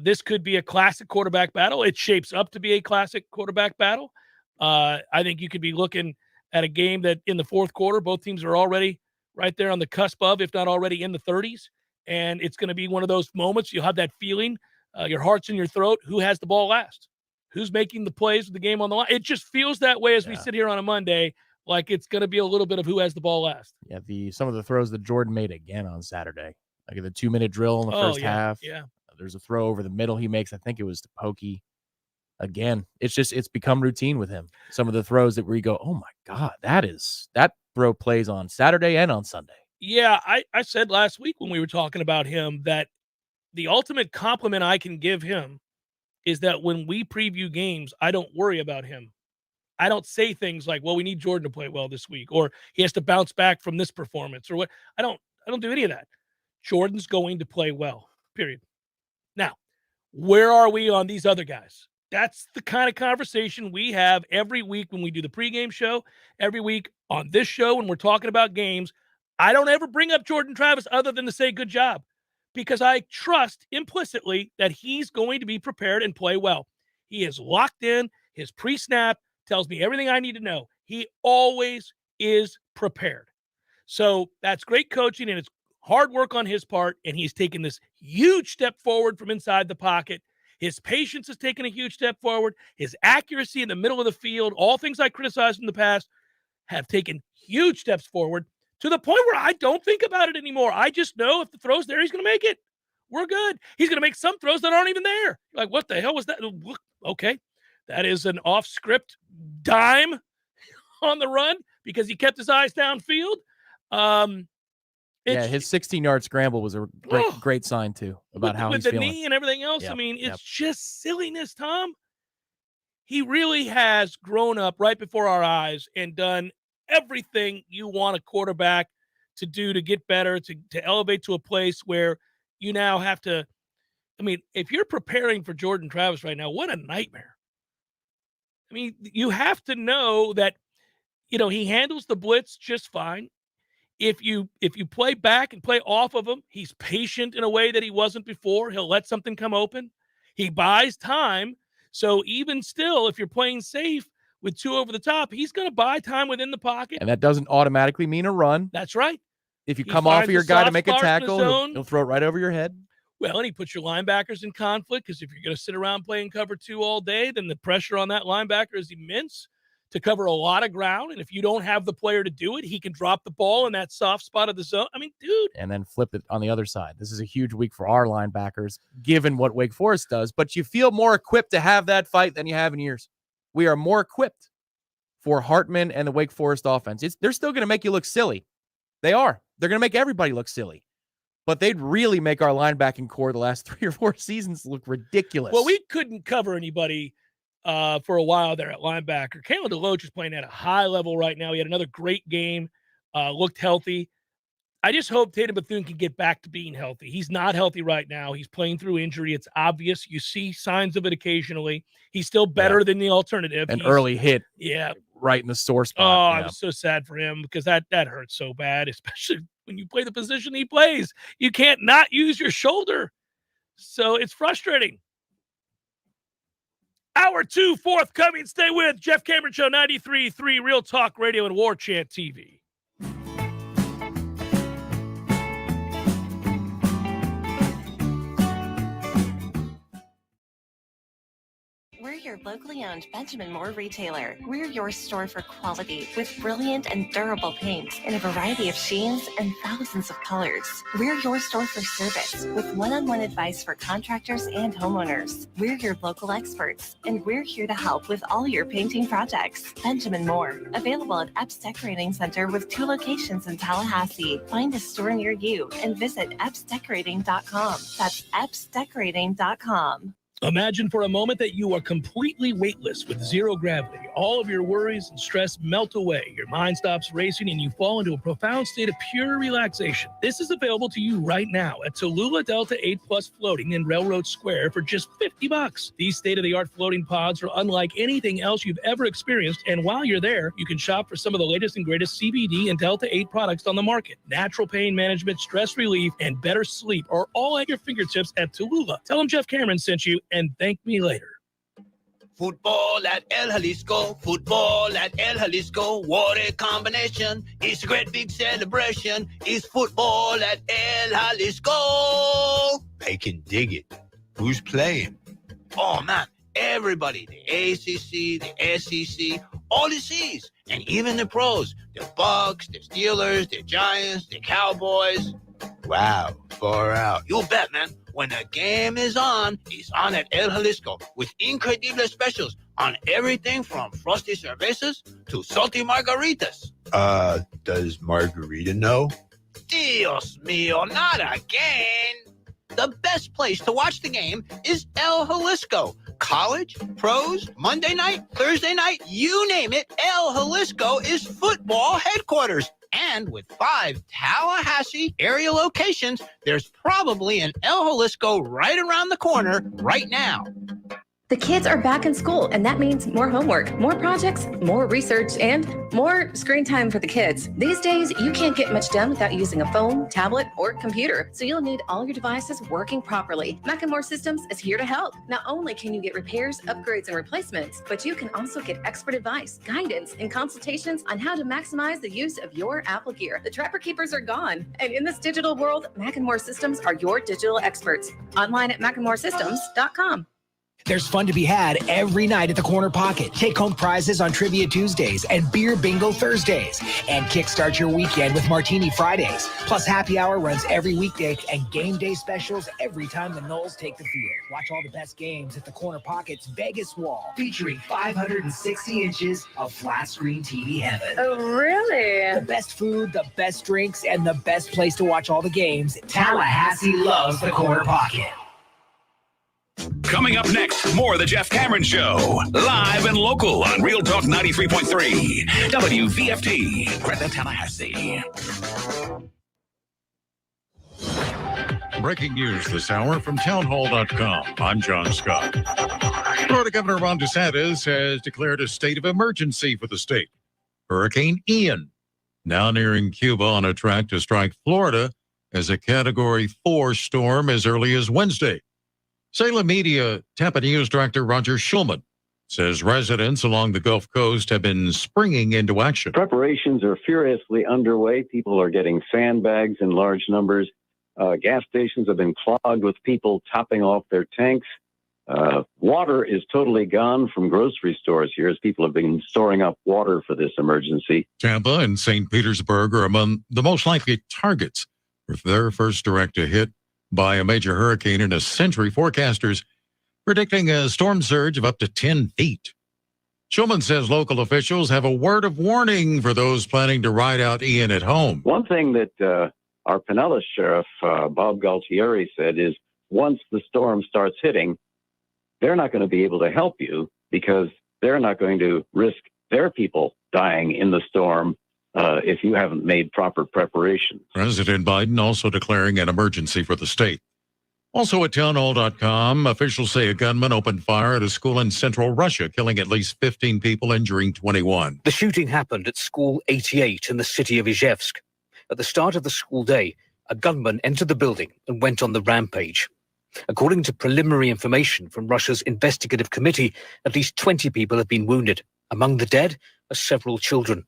A: This could be a classic quarterback battle. It shapes up to be a classic quarterback battle. I think you could be looking at a game that in the fourth quarter, both teams are already right there on the cusp of, if not already in the 30s. And it's going to be one of those moments. You'll have that feeling, your heart's in your throat. Who has the ball last? Who's making the plays with the game on the line? It just feels that way as we sit here on a Monday, like it's going to be a little bit of who has the ball last.
B: Yeah, some of the throws that Jordan made again on Saturday, like the 2-minute drill in the first half.
A: Yeah,
B: there's a throw over the middle he makes. I think it was to Pokey. Again, it's become routine with him. Some of the throws where you go, oh my God, that throw plays on Saturday and on Sunday.
A: Yeah, I said last week when we were talking about him that the ultimate compliment I can give him is that when we preview games, I don't worry about him. I don't say things like, well, we need Jordan to play well this week, or he has to bounce back from this performance, or what. I don't do any of that. Jordan's going to play well, period. Now, where are we on these other guys? That's the kind of conversation we have every week when we do the pregame show, every week on this show when we're talking about games. I don't ever bring up Jordan Travis other than to say good job, because I trust implicitly that he's going to be prepared and play well. He is locked in. His pre-snap tells me everything I need to know. He always is prepared. So that's great coaching, and it's hard work on his part, and he's taken this huge step forward from inside the pocket. His patience has taken a huge step forward. His accuracy in the middle of the field, all things I criticized in the past, have taken huge steps forward, to the point where I don't think about it anymore. I just know if the throw's there, he's going to make it. We're good. He's going to make some throws that aren't even there. You're like, what the hell was that? Okay. That is an off-script dime on the run because he kept his eyes downfield.
B: His 16-yard scramble was a great sign, too, about how he's feeling.
A: With the knee and everything else. Yep, I mean, it's just silliness, Tom. He really has grown up right before our eyes and done everything you want a quarterback to do to get better, to elevate to a place where you now have to. I mean, if you're preparing for Jordan Travis right now, what a nightmare. I mean, you have to know that, he handles the blitz just fine. If you play back and play off of him, he's patient in a way that he wasn't before. He'll let something come open. He buys time. So even still, if you're playing safe with 2 over the top, he's going to buy time within the pocket.
B: And that doesn't automatically mean a run.
A: That's right.
B: If you come off of your guy to make a tackle, he'll throw it right over your head.
A: Well, and he puts your linebackers in conflict, because if you're going to sit around playing cover 2 all day, then the pressure on that linebacker is immense to cover a lot of ground. And if you don't have the player to do it, he can drop the ball in that soft spot of the zone. I mean, dude.
B: And then flip it on the other side. This is a huge week for our linebackers, given what Wake Forest does. But you feel more equipped to have that fight than you have in years. We are more equipped for Hartman and the Wake Forest offense. They're still going to make you look silly. They are. They're going to make everybody look silly. But they'd really make our linebacking core the last 3 or 4 seasons look ridiculous.
A: Well, we couldn't cover anybody for a while there at linebacker. Kalen DeLoach is playing at a high level right now. He had another great game, looked healthy. I just hope Tatum Bethune can get back to being healthy. He's not healthy right now. He's playing through injury. It's obvious. You see signs of it occasionally. He's still better than the alternative.
B: An early hit.
A: Yeah.
B: Right in the sore spot.
A: Oh, I was so sad for him, because that hurts so bad, especially when you play the position he plays. You can't not use your shoulder. So it's frustrating. Hour 2 forthcoming. Stay with Jeff Cameron Show, 93.3 Real Talk Radio and Warchant TV.
Q: We're your locally owned Benjamin Moore retailer. We're your store for quality with brilliant and durable paint in a variety of sheens and thousands of colors. We're your store for service with one-on-one advice for contractors and homeowners. We're your local experts, and we're here to help with all your painting projects. Benjamin Moore, available at Epps Decorating Center with 2 locations in Tallahassee. Find a store near you and visit EppsDecorating.com. That's EppsDecorating.com.
A: Imagine for a moment that you are completely weightless with zero gravity. All of your worries and stress melt away. Your mind stops racing and you fall into a profound state of pure relaxation. This is available to you right now at Tallulah Delta 8 Plus Floating in Railroad Square for just $50. These state-of-the-art floating pods are unlike anything else you've ever experienced. And while you're there, you can shop for some of the latest and greatest CBD and Delta 8 products on the market. Natural pain management, stress relief, and better sleep are all at your fingertips at Tallulah. Tell them Jeff Cameron sent you, and thank me later.
R: Football at El Jalisco, football at El Jalisco, what a combination. It's a great big celebration. It's football at El Jalisco.
S: I can dig it. Who's playing?
R: Oh, man, everybody. The ACC, the SEC, all the C's, and even the pros. The Bucks, the Steelers, the Giants, the Cowboys.
S: Wow, far out.
R: You bet, man. When the game is on, it's on at El Jalisco with incredible specials on everything from frosty cervezas to salty margaritas.
S: Does Margarita know?
R: Dios mío, not again. The best place to watch the game is El Jalisco. College, pros, Monday night, Thursday night, you name it, El Jalisco is football headquarters. And with 5 Tallahassee area locations, there's probably an El Jalisco right around the corner right now.
K: The kids are back in school, and that means more homework, more projects, more research, and more screen time for the kids. These days, you can't get much done without using a phone, tablet, or computer, so you'll need all your devices working properly. Mac & More Systems is here to help. Not only can you get repairs, upgrades, and replacements, but you can also get expert advice, guidance, and consultations on how to maximize the use of your Apple gear. The Trapper Keepers are gone, and in this digital world, Mac & More Systems are your digital experts. Online at macandmoresystems.com.
T: There's fun to be had every night at the Corner Pocket. Take home prizes on Trivia Tuesdays and Beer Bingo Thursdays. And kickstart your weekend with Martini Fridays. Plus happy hour runs every weekday and game day specials every time the Noles take the field. Watch all the best games at the Corner Pocket's Vegas Wall, featuring 560 inches of flat screen TV heaven.
K: Oh, really?
T: The best food, the best drinks, and the best place to watch all the games. Tallahassee loves the Corner Pocket.
I: Coming up next, more of the Jeff Cameron Show. Live and local on Real Talk 93.3. WVFT, Greta, Tallahassee.
U: Breaking news this hour from townhall.com. I'm John Scott. Florida Governor Ron DeSantis has declared a state of emergency for the state. Hurricane Ian now nearing Cuba on a track to strike Florida as a Category 4 storm as early as Wednesday. Salem Media Tampa News Director Roger Schulman says residents along the Gulf Coast have been springing into action.
D: Preparations are furiously underway. People are getting sandbags in large numbers. Gas stations have been clogged with people topping off their tanks. Water is totally gone from grocery stores here as people have been storing up water for this emergency.
U: Tampa and St. Petersburg are among the most likely targets for their first direct hit by a major hurricane in a century. Forecasters predicting a storm surge of up to 10 feet. Schulman says local officials have a word of warning for those planning to ride out Ian at home.
D: One thing that our Pinellas Sheriff, Bob Galtieri, said is once the storm starts hitting, they're not going to be able to help you because they're not going to risk their people dying in the storm if you haven't made proper preparations.
U: President Biden also declaring an emergency for the state. Also at townhall.com, officials say a gunman opened fire at a school in central Russia, killing at least 15 people, injuring 21.
V: The shooting happened at School 88 in the city of Izhevsk. At the start of the school day, a gunman entered the building and went on the rampage. According to preliminary information from Russia's investigative committee, at least 20 people have been wounded. Among the dead are several children.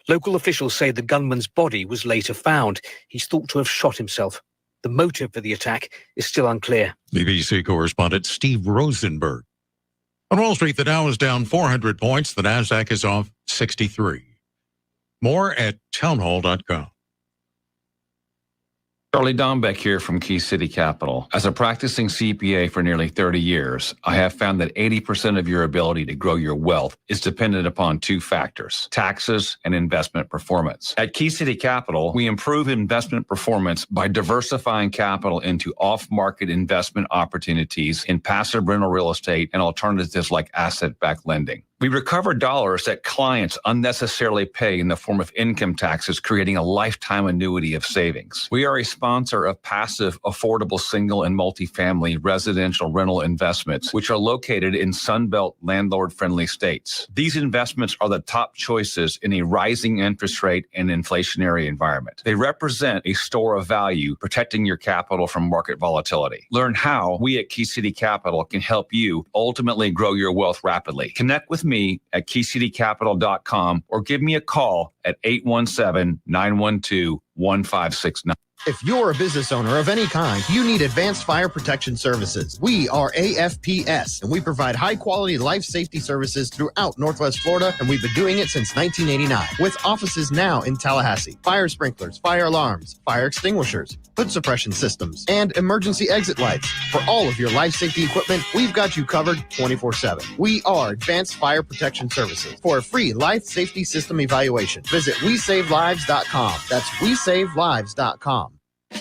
V: Local officials say the gunman's body was later found. He's thought to have shot himself. The motive for the attack is still unclear.
U: BBC correspondent Steve Rosenberg. On Wall Street, the Dow is down 400 points. The Nasdaq is off 63. More at townhall.com.
W: Charlie Dombeck here from Key City Capital. As a practicing CPA for nearly 30 years, I have found that 80% of your ability to grow your wealth is dependent upon two factors: taxes and investment performance. At Key City Capital, we improve investment performance by diversifying capital into off-market investment opportunities in passive rental real estate and alternatives like asset-backed lending. We recover dollars that clients unnecessarily pay in the form of income taxes, creating a lifetime annuity of savings. We are a sponsor of passive, affordable single and multifamily residential rental investments, which are located in Sunbelt landlord-friendly states. These investments are the top choices in a rising interest rate and inflationary environment. They represent a store of value, protecting your capital from market volatility. Learn how we at Key City Capital can help you ultimately grow your wealth rapidly. Connect with me at keycitycapital.com or give me a call at 817-912-1569.
X: If you're a business owner of any kind, you need advanced fire protection services. We are AFPS, and we provide high-quality life safety services throughout Northwest Florida, and we've been doing it since 1989, with offices now in Tallahassee. Fire sprinklers, fire alarms, fire extinguishers, hood suppression systems, and emergency exit lights. For all of your life safety equipment, we've got you covered 24/7. We are Advanced Fire Protection Services. For a free life safety system evaluation, visit WeSaveLives.com. That's WeSaveLives.com.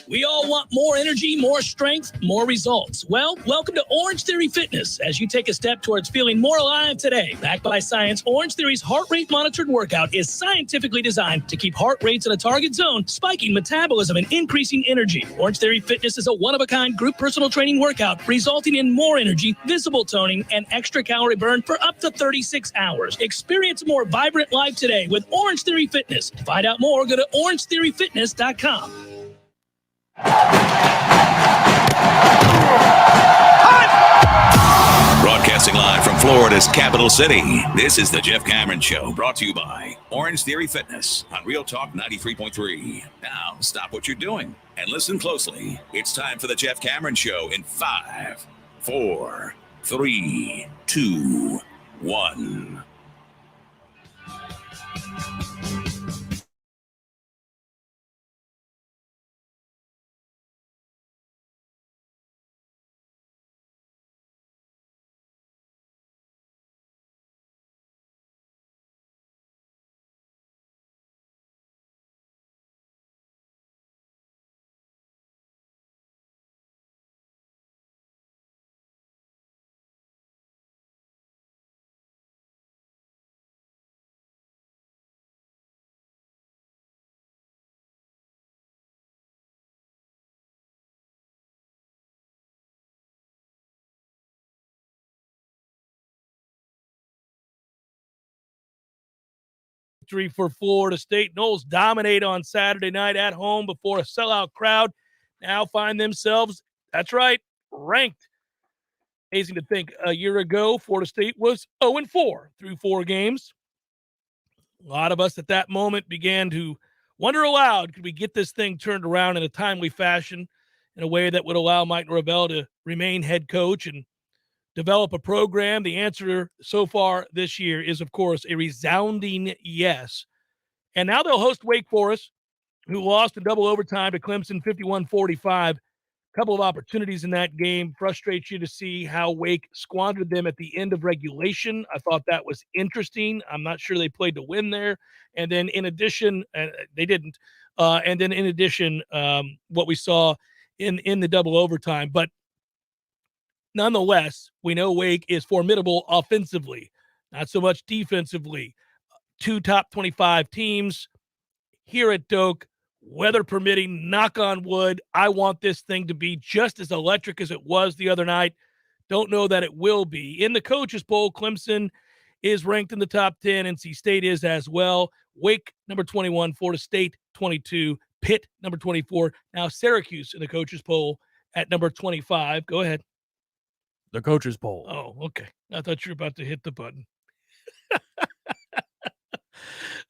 A: We all want more energy, more strength, more results. Well, welcome to Orangetheory Fitness as you take a step towards feeling more alive today. Backed by science, Orangetheory's heart rate monitored workout is scientifically designed to keep heart rates in a target zone, spiking metabolism and increasing energy. Orangetheory Fitness is a one-of-a-kind group personal training workout, resulting in more energy, visible toning, and extra calorie burn for up to 36 hours. Experience a more vibrant life today with Orangetheory Fitness. To find out more, go to orangetheoryfitness.com.
I: Broadcasting live from Florida's capital city, this is the Jeff Cameron Show, brought to you by Orangetheory Fitness on Real Talk 93.3. Now, stop what you're doing and listen closely. It's time for the Jeff Cameron Show in 5, 4, 3, 2, 1.
A: victory for Florida State. Noles dominate on Saturday night at home before a sellout crowd. Now find themselves, that's right, ranked. Amazing to think a year ago, Florida State was 0-4 through 4 games. A lot of us at that moment began to wonder aloud, could we get this thing turned around in a timely fashion in a way that would allow Mike Norvell to remain head coach and develop a program? The answer so far this year is, of course, a resounding yes. And now they'll host Wake Forest, who lost in double overtime to Clemson 51-45. A couple of opportunities in that game. Frustrates you to see how Wake squandered them at the end of regulation. I thought that was interesting. I'm not sure they played to win there. And then in addition, they didn't. And then in addition, what we saw in the double overtime. But nonetheless, we know Wake is formidable offensively, not so much defensively. 2 top 25 teams here at Doak. Weather permitting, knock on wood, I want this thing to be just as electric as it was the other night. Don't know that it will be. In the Coaches Poll, Clemson is ranked in the top 10. NC State is as well. Wake, number 21. Florida State, 22. Pitt, number 24. Now Syracuse in the Coaches Poll at number 25. Go ahead.
B: The Coaches Poll.
A: Oh, okay. I thought you were about to hit the button.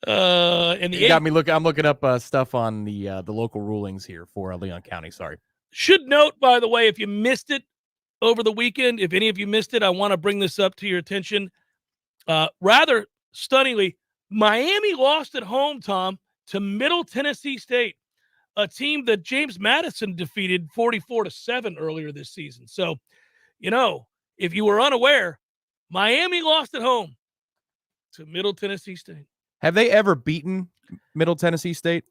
A: And
B: you got me looking. I'm looking up stuff on the local rulings here for Leon County. Sorry.
A: Should note, by the way, if you missed it over the weekend, if any of you missed it, I want to bring this up to your attention. Rather stunningly, Miami lost at home, Tom, to Middle Tennessee State, a team that James Madison defeated 44-7 earlier this season. So, you know, if you were unaware, Miami lost at home to Middle Tennessee State.
B: Have they ever beaten Middle Tennessee State?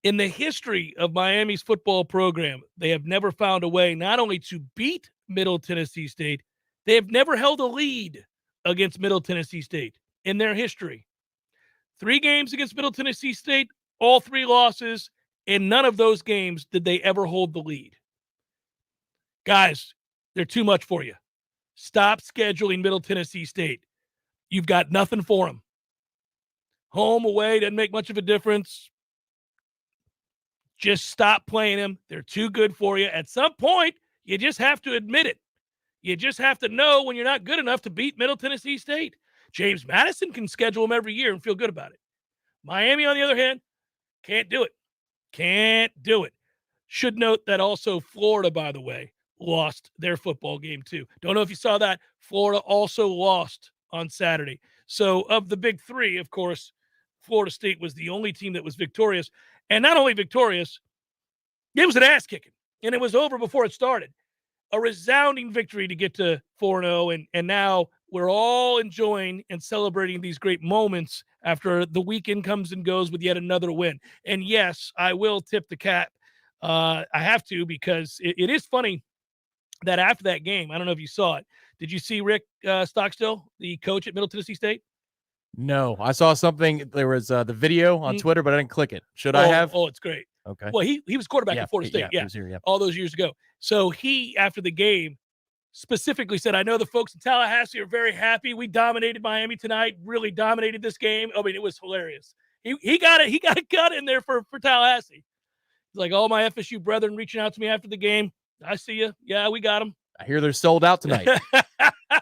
A: In the history of Miami's football program, they have never found a way not only to beat Middle Tennessee State, they have never held a lead against Middle Tennessee State in their history. 3 games against Middle Tennessee State, all 3 losses, and none of those games did they ever hold the lead. Guys, they're too much for you. Stop scheduling Middle Tennessee State. You've got nothing for them. Home, away, doesn't make much of a difference. Just stop playing them. They're too good for you. At some point, you just have to admit it. You just have to know when you're not good enough to beat Middle Tennessee State. James Madison can schedule them every year and feel good about it. Miami, on the other hand, can't do it. Can't do it. Should note that also Florida, by the way, lost their football game too. Don't know if you saw that. Florida also lost on Saturday. So of the big 3, of course, Florida State was the only team that was victorious. And not only victorious, it was an ass kicking. And it was over before it started. A resounding victory to get to 4-0. And now we're all enjoying and celebrating these great moments after the weekend comes and goes with yet another win. And yes, I will tip the cap. I have to, because it is funny that after that game, I don't know if you saw it. Did you see Rick Stockstill, the coach at Middle Tennessee State?
B: No, I saw something. There was the video on Twitter, but I didn't click it. Should I have?
A: Oh, it's great.
B: Okay.
A: Well, he was quarterback at Florida State. Yeah,
B: here,
A: all those years ago. So he, after the game, specifically said, I know the folks in Tallahassee are very happy. We dominated Miami tonight, really dominated this game. I mean, it was hilarious. He got it. He got a cut in there for Tallahassee. It's like all my FSU brethren reaching out to me after the game. I see you. Yeah, we got them.
B: I hear they're sold out tonight.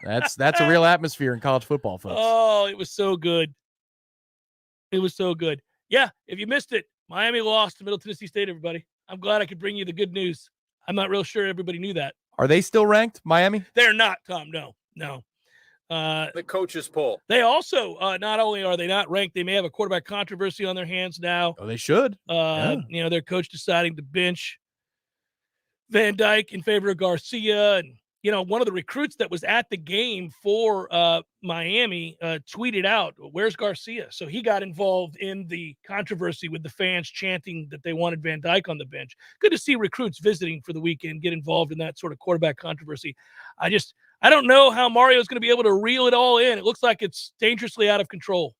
B: That's a real atmosphere in college football, folks.
A: Oh, it was so good. It was so good. Yeah, if you missed it, Miami lost to Middle Tennessee State, everybody. I'm glad I could bring you the good news. I'm not real sure everybody knew that.
B: Are they still ranked, Miami?
A: They're not, Tom. No.
E: The Coaches Poll.
A: They also, not only are they not ranked, they may have a quarterback controversy on their hands now.
B: Oh, they should.
A: You know, their coach deciding to bench Van Dyke in favor of Garcia. And, you know, one of the recruits that was at the game for Miami tweeted out, where's Garcia? So he got involved in the controversy with the fans chanting that they wanted Van Dyke on the bench. Good to see recruits visiting for the weekend get involved in that sort of quarterback controversy. I don't know how Mario's going to be able to reel it all in. It looks like it's dangerously out of control.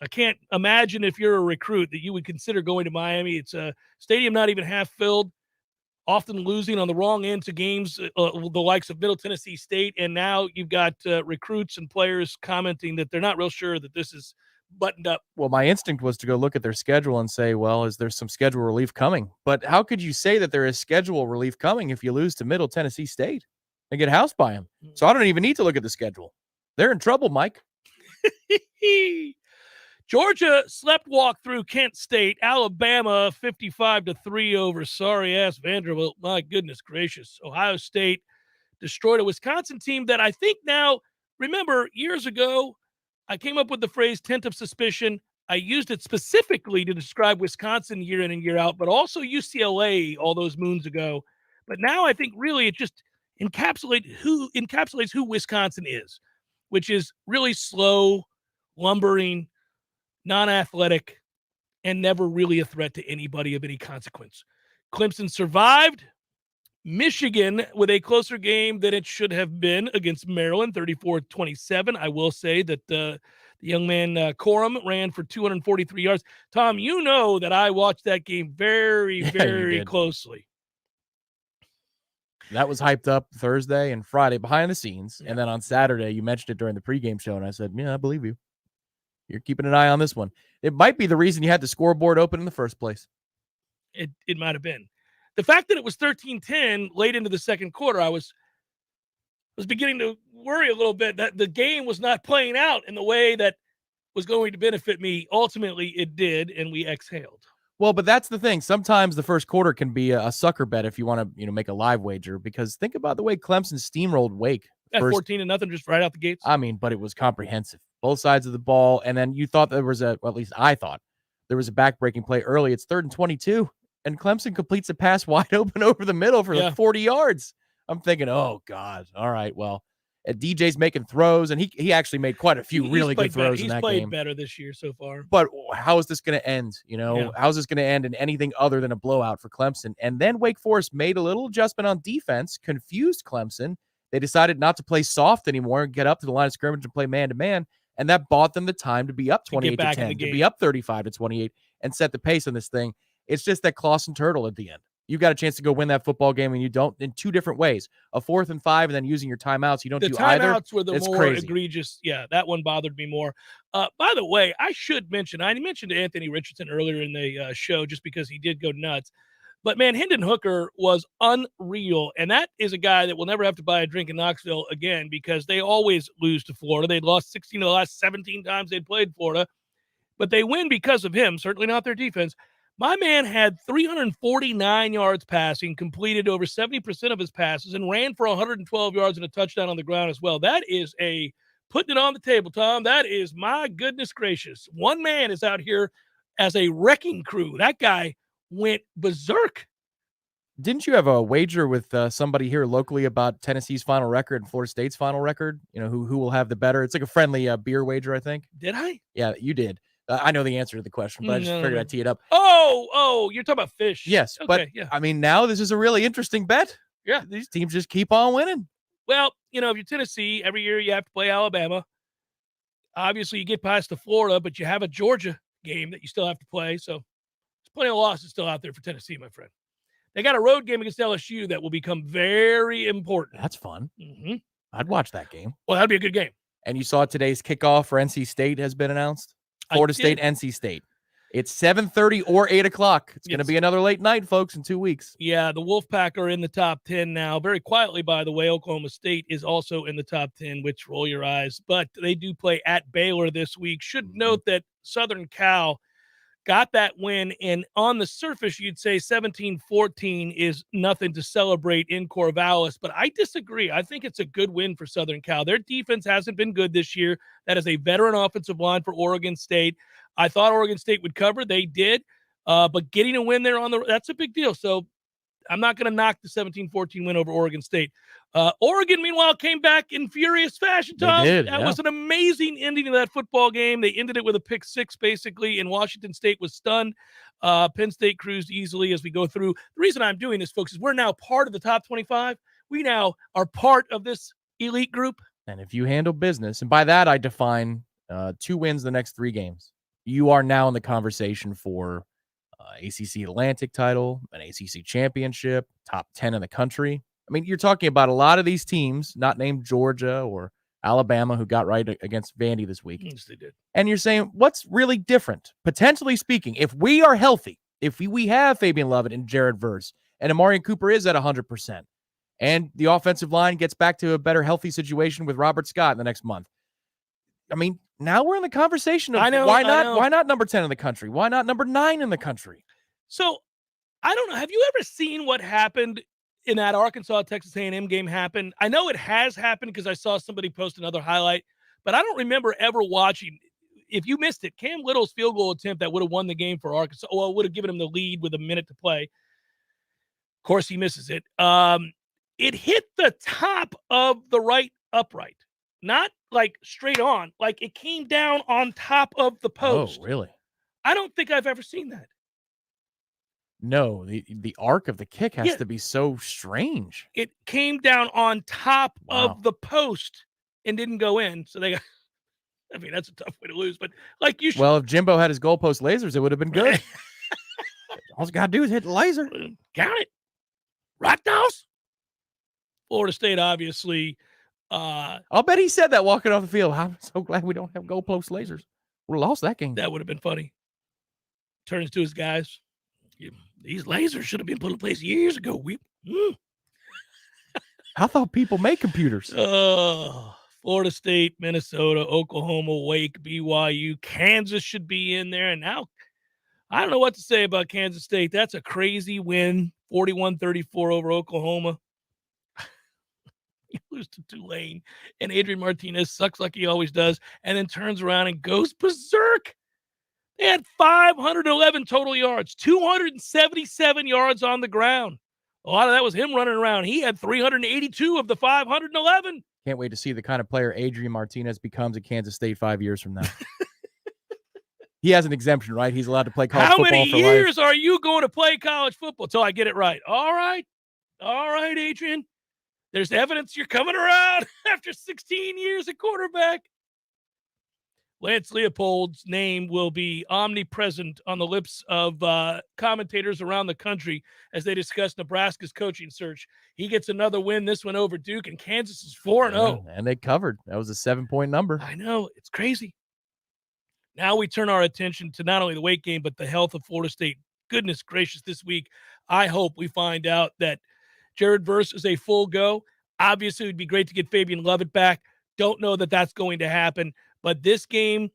A: I can't imagine if you're a recruit that you would consider going to Miami. It's a stadium not even half filled, often losing on the wrong end to games, the likes of Middle Tennessee State. And now you've got recruits and players commenting that they're not real sure that this is buttoned up.
B: Well, my instinct was to go look at their schedule and say, well, is there some schedule relief coming? But how could you say that there is schedule relief coming if you lose to Middle Tennessee State and get housed by them? So I don't even need to look at the schedule. They're in trouble, Mike.
A: Georgia sleptwalk through Kent State. Alabama 55-3 over sorry-ass Vanderbilt. My goodness gracious. Ohio State destroyed a Wisconsin team that I think now, remember, years ago, I came up with the phrase tent of suspicion. I used it specifically to describe Wisconsin year in and year out, but also UCLA all those moons ago. But now I think really it just encapsulates who Wisconsin is, which is really slow, lumbering, non-athletic, and never really a threat to anybody of any consequence. Clemson survived. Michigan with a closer game than it should have been against Maryland, 34-27. I will say that the young man Corum ran for 243 yards. Tom, you know that I watched that game very, very closely.
B: That was hyped up Thursday and Friday behind the scenes. Yeah. And then on Saturday, you mentioned it during the pregame show, and I said, yeah, I believe you. You're keeping an eye on this one. It might be the reason you had the scoreboard open in the first place.
A: It might have been. The fact that it was 13-10 late into the second quarter, I was beginning to worry a little bit that the game was not playing out in the way that was going to benefit me. Ultimately, it did, and we exhaled.
B: Well, but that's the thing. Sometimes the first quarter can be a sucker bet if you want to, make a live wager, because think about the way Clemson steamrolled Wake.
A: At 14-0, just right out the gates.
B: I mean, but it was comprehensive. Both sides of the ball. And then you thought there was at least I thought there was a back-breaking play early. It's 3rd and 22, and Clemson completes a pass wide open over the middle for like 40 yards. I'm thinking, oh, God. All right, well, DJ's making throws, and he actually made quite a few really good throws in that game.
A: He's played better this year so far.
B: But how is this going to end? How's this going to end in anything other than a blowout for Clemson? And then Wake Forest made a little adjustment on defense, confused Clemson. They decided not to play soft anymore and get up to the line of scrimmage and play man-to-man, and that bought them the time to be up 28-10, to be up 35-28, and set the pace on this thing. It's just that Clausen turtle at the end. You got a chance to go win that football game, and you don't in two different ways. A 4th and 5, and then using your timeouts. You don't do either.
A: The timeouts were the more egregious. Yeah, that one bothered me more. By the way, I should mention, I mentioned Anthony Richardson earlier in the show just because he did go nuts. But, man, Hendon Hooker was unreal, and that is a guy that will never have to buy a drink in Knoxville again because they always lose to Florida. They'd lost 16 of the last 17 times they'd played Florida, but they win because of him, certainly not their defense. My man had 349 yards passing, completed over 70% of his passes, and ran for 112 yards and a touchdown on the ground as well. That is putting it on the table, Tom. That is, my goodness gracious. One man is out here as a wrecking crew. That guy went berserk.
B: Didn't you have a wager with somebody here locally about Tennessee's final record and Florida State's final record? Who will have the better? It's like a friendly beer wager, I think.
A: Did I?
B: Yeah, you did. I know the answer to the question, but I just figured I'd tee it up.
A: Oh, you're talking about fish.
B: Yes,
A: okay,
B: but
A: yeah.
B: I mean, now this is a really interesting bet.
A: Yeah.
B: These teams just keep on winning.
A: Well, if you're Tennessee, every year you have to play Alabama. Obviously, you get past to Florida, but you have a Georgia game that you still have to play. So there's plenty of losses still out there for Tennessee, my friend. They got a road game against LSU that will become very important.
B: That's fun.
A: Mm-hmm.
B: I'd watch that game.
A: Well, that'd be a good game.
B: And you saw today's kickoff for NC State has been announced. Florida State, NC State. It's 7:30 or 8 o'clock. It's going to be another late night, folks, in 2 weeks.
A: Yeah, the Wolfpack are in the top 10 now. Very quietly, by the way, Oklahoma State is also in the top 10, which roll your eyes. But they do play at Baylor this week. Should note that Southern Cal got that win, and on the surface, you'd say 17-14 is nothing to celebrate in Corvallis, but I disagree. I think it's a good win for Southern Cal. Their defense hasn't been good this year. That is a veteran offensive line for Oregon State. I thought Oregon State would cover. They did, but getting a win there that's a big deal. So I'm not going to knock the 17-14 win over Oregon State. Oregon, meanwhile, came back in furious fashion, Tom. That was an amazing ending to that football game. They ended it with a pick six, basically, and Washington State was stunned. Penn State cruised easily as we go through. The reason I'm doing this, folks, is we're now part of the top 25. We now are part of this elite group.
B: And if you handle business, and by that I define 2 wins the next 3 games, you are now in the conversation for ACC Atlantic title, an ACC championship, top 10 in the country. I mean, you're talking about a lot of these teams, not named Georgia or Alabama, who got right against Vandy this week.
A: Yes, they did.
B: And you're saying, what's really different? Potentially speaking, if we are healthy, if we have Fabian Lovett and Jared Verse, and Amarian Cooper is at 100%, and the offensive line gets back to a better healthy situation with Robert Scott in the next month. I mean, now we're in the conversation of why not number 10 in the country? Why not number 9 in the country?
A: So, I don't know. Have you ever seen what happened in that Arkansas-Texas A&M game happen? I know it has happened because I saw somebody post another highlight, but I don't remember ever watching. If you missed it, Cam Little's field goal attempt that would have won the game for Arkansas, well, would have given him the lead with a minute to play. Of course, he misses it. It hit the top of the right upright, not like straight on, like it came down on top of the post.
B: Oh, really?
A: I don't think I've ever seen that.
B: No, the arc of the kick has to be so strange.
A: It came down on top of the post and didn't go in. So they got, I mean, that's a tough way to lose, but like you should.
B: Well, if Jimbo had his goalpost lasers, it would have been good. All you got to do is hit the laser.
A: Count it. Rock those. Florida State, obviously.
B: I'll bet he said that walking off the field. I'm so glad we don't have goalpost lasers. We lost that game.
A: That would have been funny. Turns to his guys. These lasers should have been put in place years ago.
B: I thought people make computers.
A: Florida State, Minnesota, Oklahoma, Wake, BYU, Kansas should be in there. And now I don't know what to say about Kansas State. That's a crazy win, 41-34 over Oklahoma. You lose to Tulane, and Adrian Martinez sucks like he always does, and then turns around and goes berserk. They had 511 total yards, 277 yards on the ground. A lot of that was him running around. He had 382 of the 511.
B: Can't wait to see the kind of player Adrian Martinez becomes at Kansas State 5 years from now. He has an exemption, right? He's allowed to play college football for life.
A: How many years are you going to play college football until I get it right? All right, Adrian. There's evidence you're coming around after 16 years at quarterback. Lance Leopold's name will be omnipresent on the lips of commentators around the country as they discuss Nebraska's coaching search. He gets another win, this one over Duke, and Kansas is 4-0.
B: And they covered. That was a 7-point number.
A: I know. It's crazy. Now we turn our attention to not only the Wake game, but the health of Florida State. Goodness gracious, this week, I hope we find out that Jared Verse is a full go. Obviously, it would be great to get Fabian Lovett back. Don't know that that's going to happen. But this game,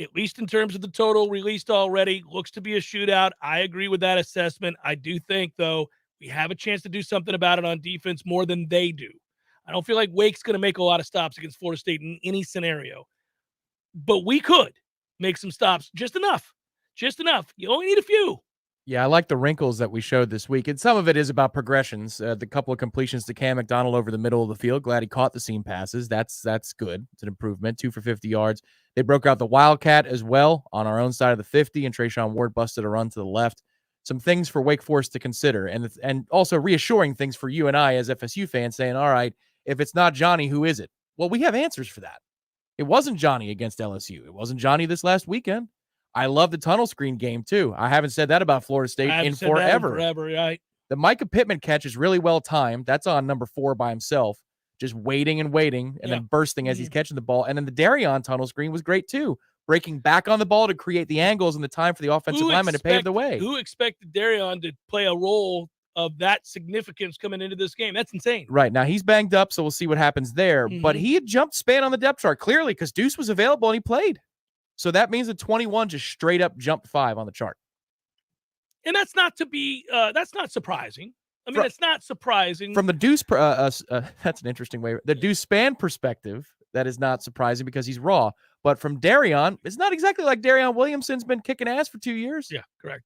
A: at least in terms of the total released already, looks to be a shootout. I agree with that assessment. I do think, though, we have a chance to do something about it on defense more than they do. I don't feel like Wake's going to make a lot of stops against Florida State in any scenario. But we could make some stops. Just enough. Just enough. You only need a few.
B: Yeah, I like the wrinkles that we showed this week. And some of it is about progressions. The couple of completions to Cam McDonald over the middle of the field. Glad he caught the seam passes. That's good. It's an improvement. 2 for 50 yards. They broke out the Wildcat as well on our own side of the 50, and Trayshawn Ward busted a run to the left. Some things for Wake Forest to consider, and also reassuring things for you and I as FSU fans saying, all right, if it's not Johnny, who is it? Well, we have answers for that. It wasn't Johnny against LSU. It wasn't Johnny this last weekend. I love the tunnel screen game, too. I haven't said that about Florida State in forever.
A: Right?
B: The Micah Pittman catch is really well timed. That's on number 4 by himself, just waiting and then bursting as he's catching the ball. And then the Darion tunnel screen was great, too. Breaking back on the ball to create the angles and the time for the offensive lineman to pave the way.
A: Who expected Darion to play a role of that significance coming into this game? That's insane.
B: Right. Now, he's banged up, so we'll see what happens there. But he had jumped span on the depth chart, clearly, because Deuce was available and he played. So that means that 21 just straight up jumped 5 on the chart.
A: And that's not surprising. I mean, it's not surprising.
B: From the Deuce, that's an interesting way. The Deuce span perspective, that is not surprising because he's raw. But from Darion, it's not exactly like Darion Williamson's been kicking ass for 2 years.
A: Yeah, correct.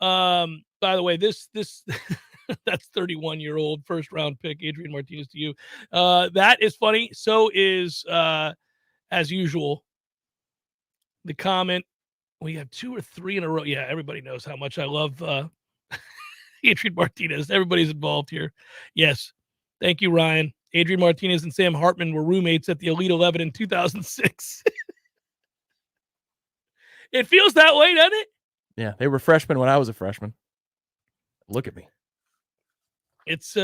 A: By the way, this that's 31-year-old first-round pick, Adrian Martinez to you. That is funny. So is, as usual, the comment. We have 2 or 3 in a row. Yeah, everybody knows how much I love Adrian Martinez. Everybody's involved here. Yes. Thank you, Ryan. Adrian Martinez and Sam Hartman were roommates at the Elite 11 in 2006. It feels that way, doesn't it?
B: Yeah, they were freshmen when I was a freshman. Look at me.
A: It's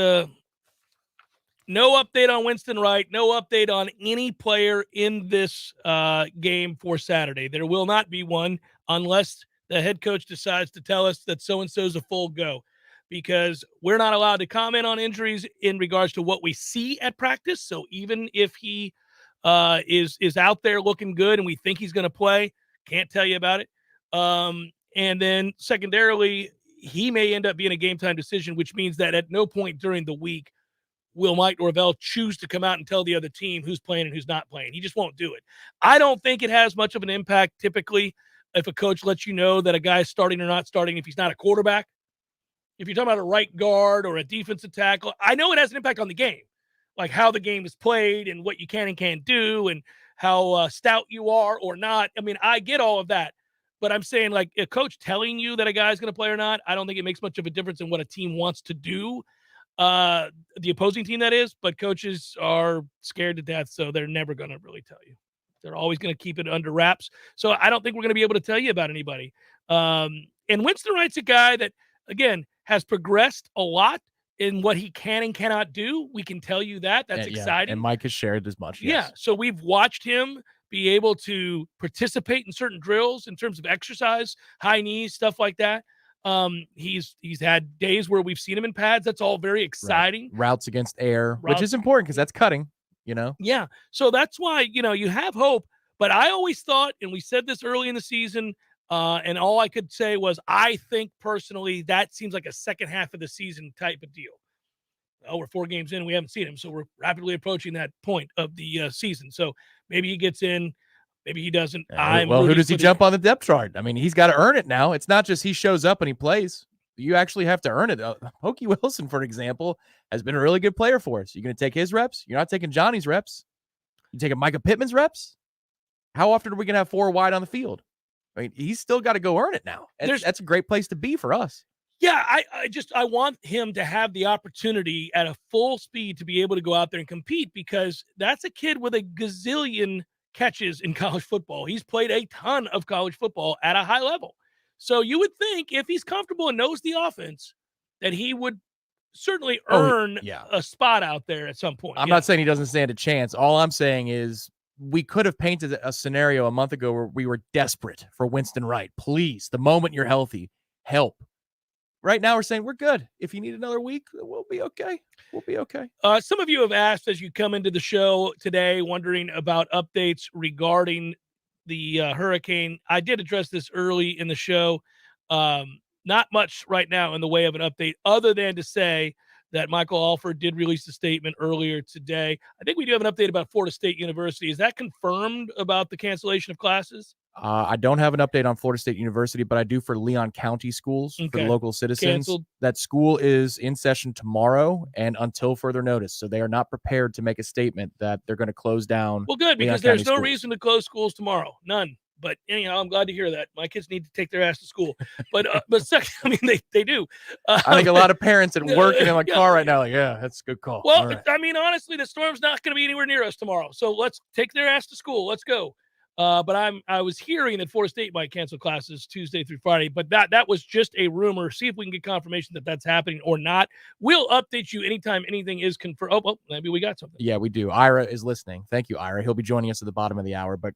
A: No update on Winston Wright. No update on any player in this game for Saturday. There will not be one unless the head coach decides to tell us that so-and-so is a full go, because we're not allowed to comment on injuries in regards to what we see at practice. So even if he is out there looking good and we think he's going to play, can't tell you about it. And then secondarily, he may end up being a game-time decision, which means that at no point during the week will Mike Norvell choose to come out and tell the other team who's playing and who's not playing. He just won't do it. I don't think it has much of an impact typically if a coach lets you know that a guy's starting or not starting if he's not a quarterback. If you're talking about a right guard or a defensive tackle, I know it has an impact on the game, like how the game is played and what you can and can't do and how stout you are or not. I mean, I get all of that. But I'm saying, like, a coach telling you that a guy's going to play or not, I don't think it makes much of a difference in what a team wants to do. The opposing team, that is, but coaches are scared to death, so they're never going to really tell you. They're always going to keep it under wraps. So I don't think we're going to be able to tell you about anybody. And Winston Wright's a guy that, again, has progressed a lot in what he can and cannot do. We can tell you that. That's exciting.
B: And Mike has shared as much. Yes.
A: Yeah. So we've watched him be able to participate in certain drills in terms of exercise, high knees, stuff like that. He's had days where we've seen him in pads. That's all very exciting.
B: Right. Routes against air, which is important because that's cutting, you know?
A: Yeah. So that's why, you have hope. But I always thought, and we said this early in the season, and all I could say was, I think personally that seems like a second half of the season type of deal. Oh, we're 4 games in and we haven't seen him. So we're rapidly approaching that point of the season. So maybe he gets in, maybe he doesn't.
B: Well, who does he jump on the depth chart? I mean, he's got to earn it now. It's not just he shows up and he plays. You actually have to earn it. Pokey Wilson, for example, has been a really good player for us. You're going to take his reps? You're not taking Johnny's reps. You taking Micah Pittman's reps? How often are we going to have 4 wide on the field? I mean, he's still got to go earn it now. That's a great place to be for us.
A: Yeah, I want him to have the opportunity at a full speed to be able to go out there and compete, because that's a kid with a gazillion catches in college football. He's played a ton of college football at a high level. So you would think if he's comfortable and knows the offense that he would certainly earn a spot out there at some point.
B: I'm not saying he doesn't stand a chance. All I'm saying is we could have painted a scenario a month ago where we were desperate for Winston Wright. Please, the moment you're healthy, help. Right now, we're saying we're good. If you need another week, we'll be okay. We'll be okay.
A: Some of you have asked as you come into the show today, wondering about updates regarding the hurricane. I did address this early in the show. Not much right now in the way of an update, other than to say that Michael Alford did release a statement earlier today. I think we do have an update about Florida State University. Is that confirmed about the cancellation of classes?
B: I don't have an update on Florida State University, but I do for Leon County schools, for the local citizens.
A: Canceled.
B: That school is in session tomorrow and until further notice. So they are not prepared to make a statement that they're going to close down.
A: Well, good, because there's no reason to close schools tomorrow. None. But anyhow, I'm glad to hear that. My kids need to take their ass to school. But second, I mean, they do.
B: I think a lot of parents at work and in my car right now, like, yeah, that's a good call.
A: Well, right. I mean, honestly, the storm's not going to be anywhere near us tomorrow. So let's take their ass to school. Let's go. But I was hearing that Florida State might cancel classes Tuesday through Friday, but that was just a rumor. See if we can get confirmation that that's happening or not. We'll update you anytime anything is confirmed. Oh, well, maybe we got something.
B: Yeah, we do. Ira is listening. Thank you, Ira. He'll be joining us at the bottom of the hour, but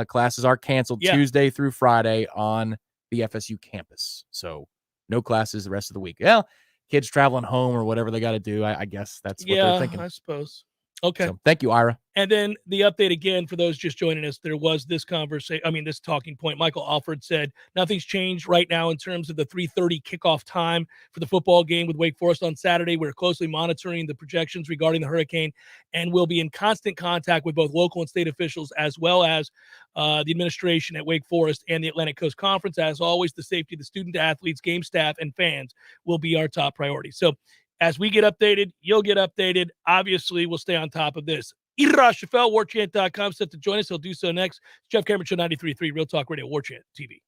B: classes are canceled Tuesday through Friday on the FSU campus. So no classes the rest of the week. Well, kids traveling home or whatever they got to do. I guess that's what they're thinking.
A: I suppose. Okay.
B: So, thank you, Ira.
A: And then the update again for those just joining us, there was this this talking point. Michael Alford said nothing's changed right now in terms of the 3:30 kickoff time for the football game with Wake Forest on Saturday. We're closely monitoring the projections regarding the hurricane, and we'll be in constant contact with both local and state officials, as well as the administration at Wake Forest and the Atlantic Coast Conference. As always, the safety of the student athletes, game staff, and fans will be our top priority. So as we get updated, you'll get updated. Obviously, we'll stay on top of this. Ira Shafel, Warchant.com, set to join us. He'll do so next. It's Jeff Cameron Show 93.3, Real Talk Radio, Warchant TV.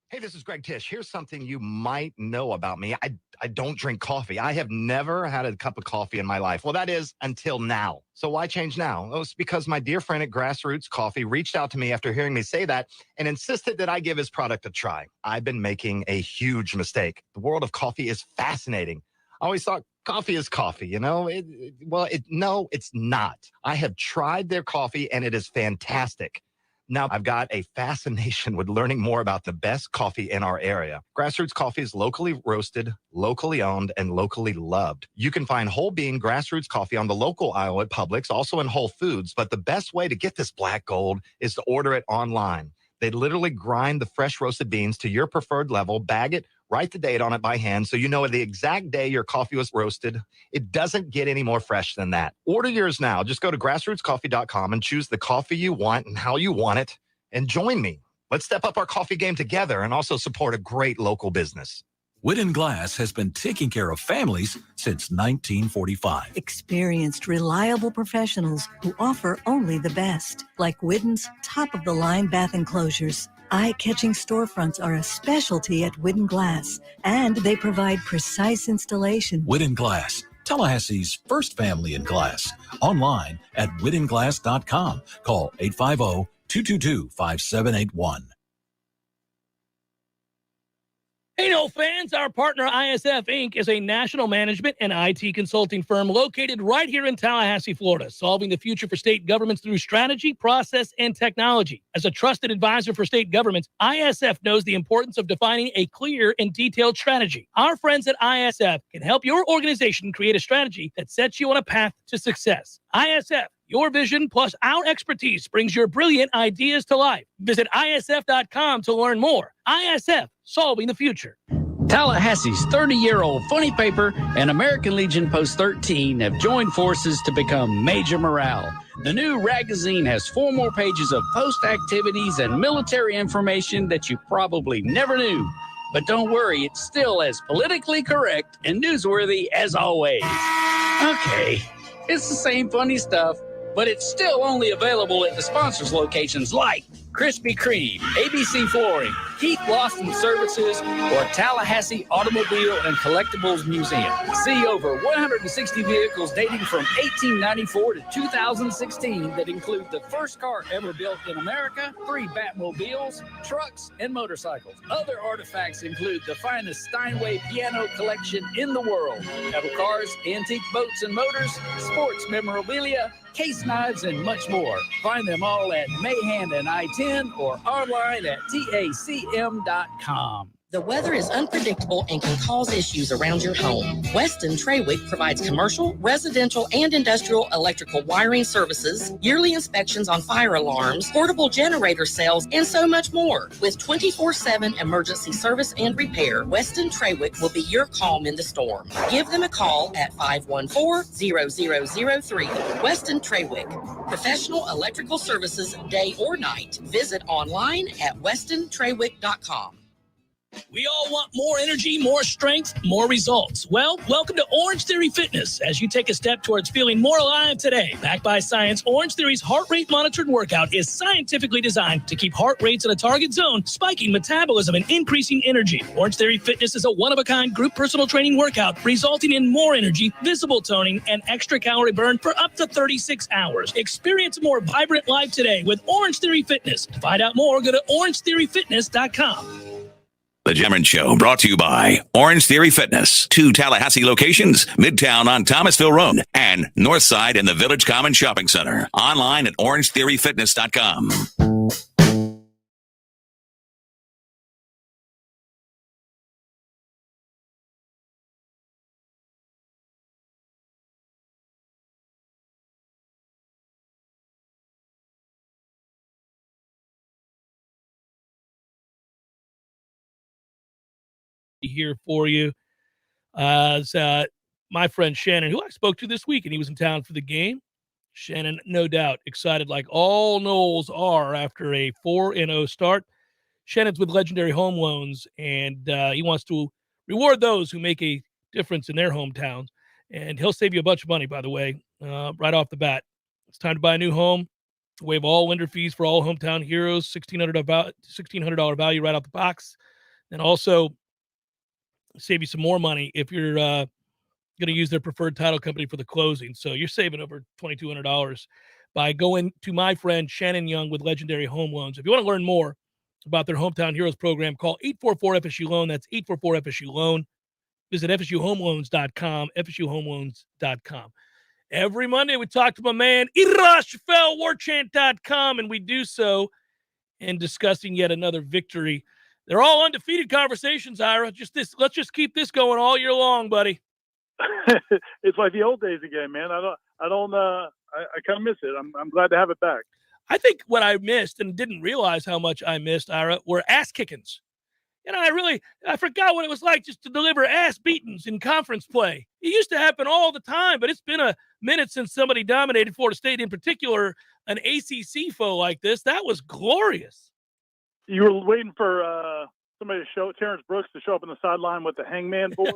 C: Hey, this is Greg Tish. Here's something you might know about me. I don't drink coffee. I have never had a cup of coffee in my life. Well, that is until now. So why change now? Well, it's because my dear friend at Grassroots Coffee reached out to me after hearing me say that and insisted that I give his product a try. I've been making a huge mistake. The world of coffee is fascinating. I always thought Coffee is coffee, you know? No, it's not. I have tried their coffee, and it is fantastic. Now, I've got a fascination with learning more about the best coffee in our area. Grassroots Coffee is locally roasted, locally owned, and locally loved. You can find whole bean Grassroots Coffee on the local aisle at Publix, also in Whole Foods, but the best way to get this black gold is to order it online. They literally grind the fresh roasted beans to your preferred level, bag it, write the date on it by hand so you know the exact day your coffee was roasted. It doesn't get any more fresh than that. Order yours now. Just go to grassrootscoffee.com and choose the coffee you want and how you want it, and join me. Let's step up our coffee game together and also support a great local business.
F: Wooden Glass has been taking care of families since 1945.
G: Experienced, reliable professionals who offer only the best, like Wooden's top-of-the-line bath enclosures. Eye-catching storefronts are a specialty at Wooden Glass, and they provide precise installation.
F: Wooden Glass, Tallahassee's first family in glass. Online at woodenglass.com. Call 850-222-5781.
A: Hey, no fans, our partner ISF Inc. is a national management and IT consulting firm located right here in Tallahassee, Florida, solving the future for state governments through strategy, process, and technology. As a trusted advisor for state governments, ISF knows the importance of defining a clear and detailed strategy. Our friends at ISF can help your organization create a strategy that sets you on a path to success. ISF, your vision plus our expertise brings your brilliant ideas to life. Visit ISF.com to learn more. ISF, solving the future.
H: Tallahassee's 30-year-old funny paper and American Legion Post 13 have joined forces to become Major Morale. The new magazine has 4 more pages of post activities and military information that you probably never knew. But don't worry, it's still as politically correct and newsworthy as always. Okay, it's the same funny stuff, but it's still only available at the sponsors' locations like Krispy Kreme, ABC Flooring, Keith Lawson Services, or Tallahassee Automobile and Collectibles Museum. See over 160 vehicles dating from 1894 to 2016 that include the first car ever built in America, 3 Batmobiles, trucks, and motorcycles. Other artifacts include the finest Steinway piano collection in the world, metal cars, antique boats and motors, sports memorabilia, case knives, and much more. Find them all at Mayhan and I-10 or online at TACM.com.
J: The weather is unpredictable and can cause issues around your home. Weston Trawick provides commercial, residential, and industrial electrical wiring services, yearly inspections on fire alarms, portable generator sales, and so much more. With 24/7 emergency service and repair, Weston Trawick will be your calm in the storm. Give them a call at 514-0003. Weston Trawick, professional electrical services day or night. Visit online at westontrawick.com.
A: We all want more energy, more strength, more results. Well, welcome to Orangetheory Fitness as you take a step towards feeling more alive today. Backed by science, Orangetheory's heart rate monitored workout is scientifically designed to keep heart rates in a target zone, spiking metabolism and increasing energy. Orangetheory Fitness is a one-of-a-kind group personal training workout resulting in more energy, visible toning, and extra calorie burn for up to 36 hours. Experience a more vibrant life today with Orangetheory Fitness. To find out more, go to orangetheoryfitness.com.
I: The Cameron Show brought to you by Orangetheory Fitness. 2 Tallahassee locations, Midtown on Thomasville Road and Northside in the Village Common Shopping Center. Online at orangetheoryfitness.com.
A: Here for you as my friend Shannon, who I spoke to this week, and he was in town for the game. Shannon, no doubt, excited like all Noles are after a 4-0 start. Shannon's with Legendary Home Loans, and he wants to reward those who make a difference in their hometowns. And he'll save you a bunch of money, by the way, right off the bat. It's time to buy a new home. Waive all lender fees for all hometown heroes, $1,600 value right out the box. And also save you some more money if you're going to use their preferred title company for the closing. So you're saving over $2,200 by going to my friend Shannon Young with Legendary Home Loans. If you want to learn more about their Hometown Heroes program, call 844-FSU-LOAN. That's 844-FSU-LOAN. Visit FSUHomeLoans.com, FSUHomeLoans.com. Every Monday, we talk to my man, Irashfel, Warchant.com, and we do so in discussing yet another victory. They're all undefeated conversations, Ira. Let's just keep this going all year long, buddy.
L: It's like the old days again, man. I kind of miss it. I'm glad to have it back.
A: I think what I missed and didn't realize how much I missed, Ira, were ass kickings. I forgot what it was like just to deliver ass beatings in conference play. It used to happen all the time, but it's been a minute since somebody dominated Florida State, in particular, an ACC foe like this. That was glorious.
L: You were waiting for somebody to show Terrence Brooks to show up on the sideline with the hangman board,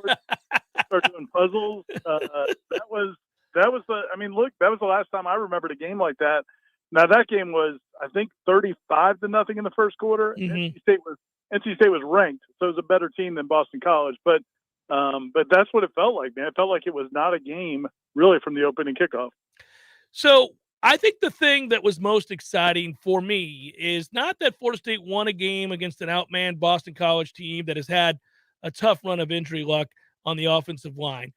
L: start doing puzzles. That was the last time I remembered a game like that. Now that game was, I think, 35-0 in the first quarter.
A: Mm-hmm.
L: NC State was ranked, so it was a better team than Boston College. But that's what it felt like, man. It felt like it was not a game really from the opening kickoff.
A: So I think the thing that was most exciting for me is not that Florida State won a game against an outmanned Boston College team that has had a tough run of injury luck on the offensive line.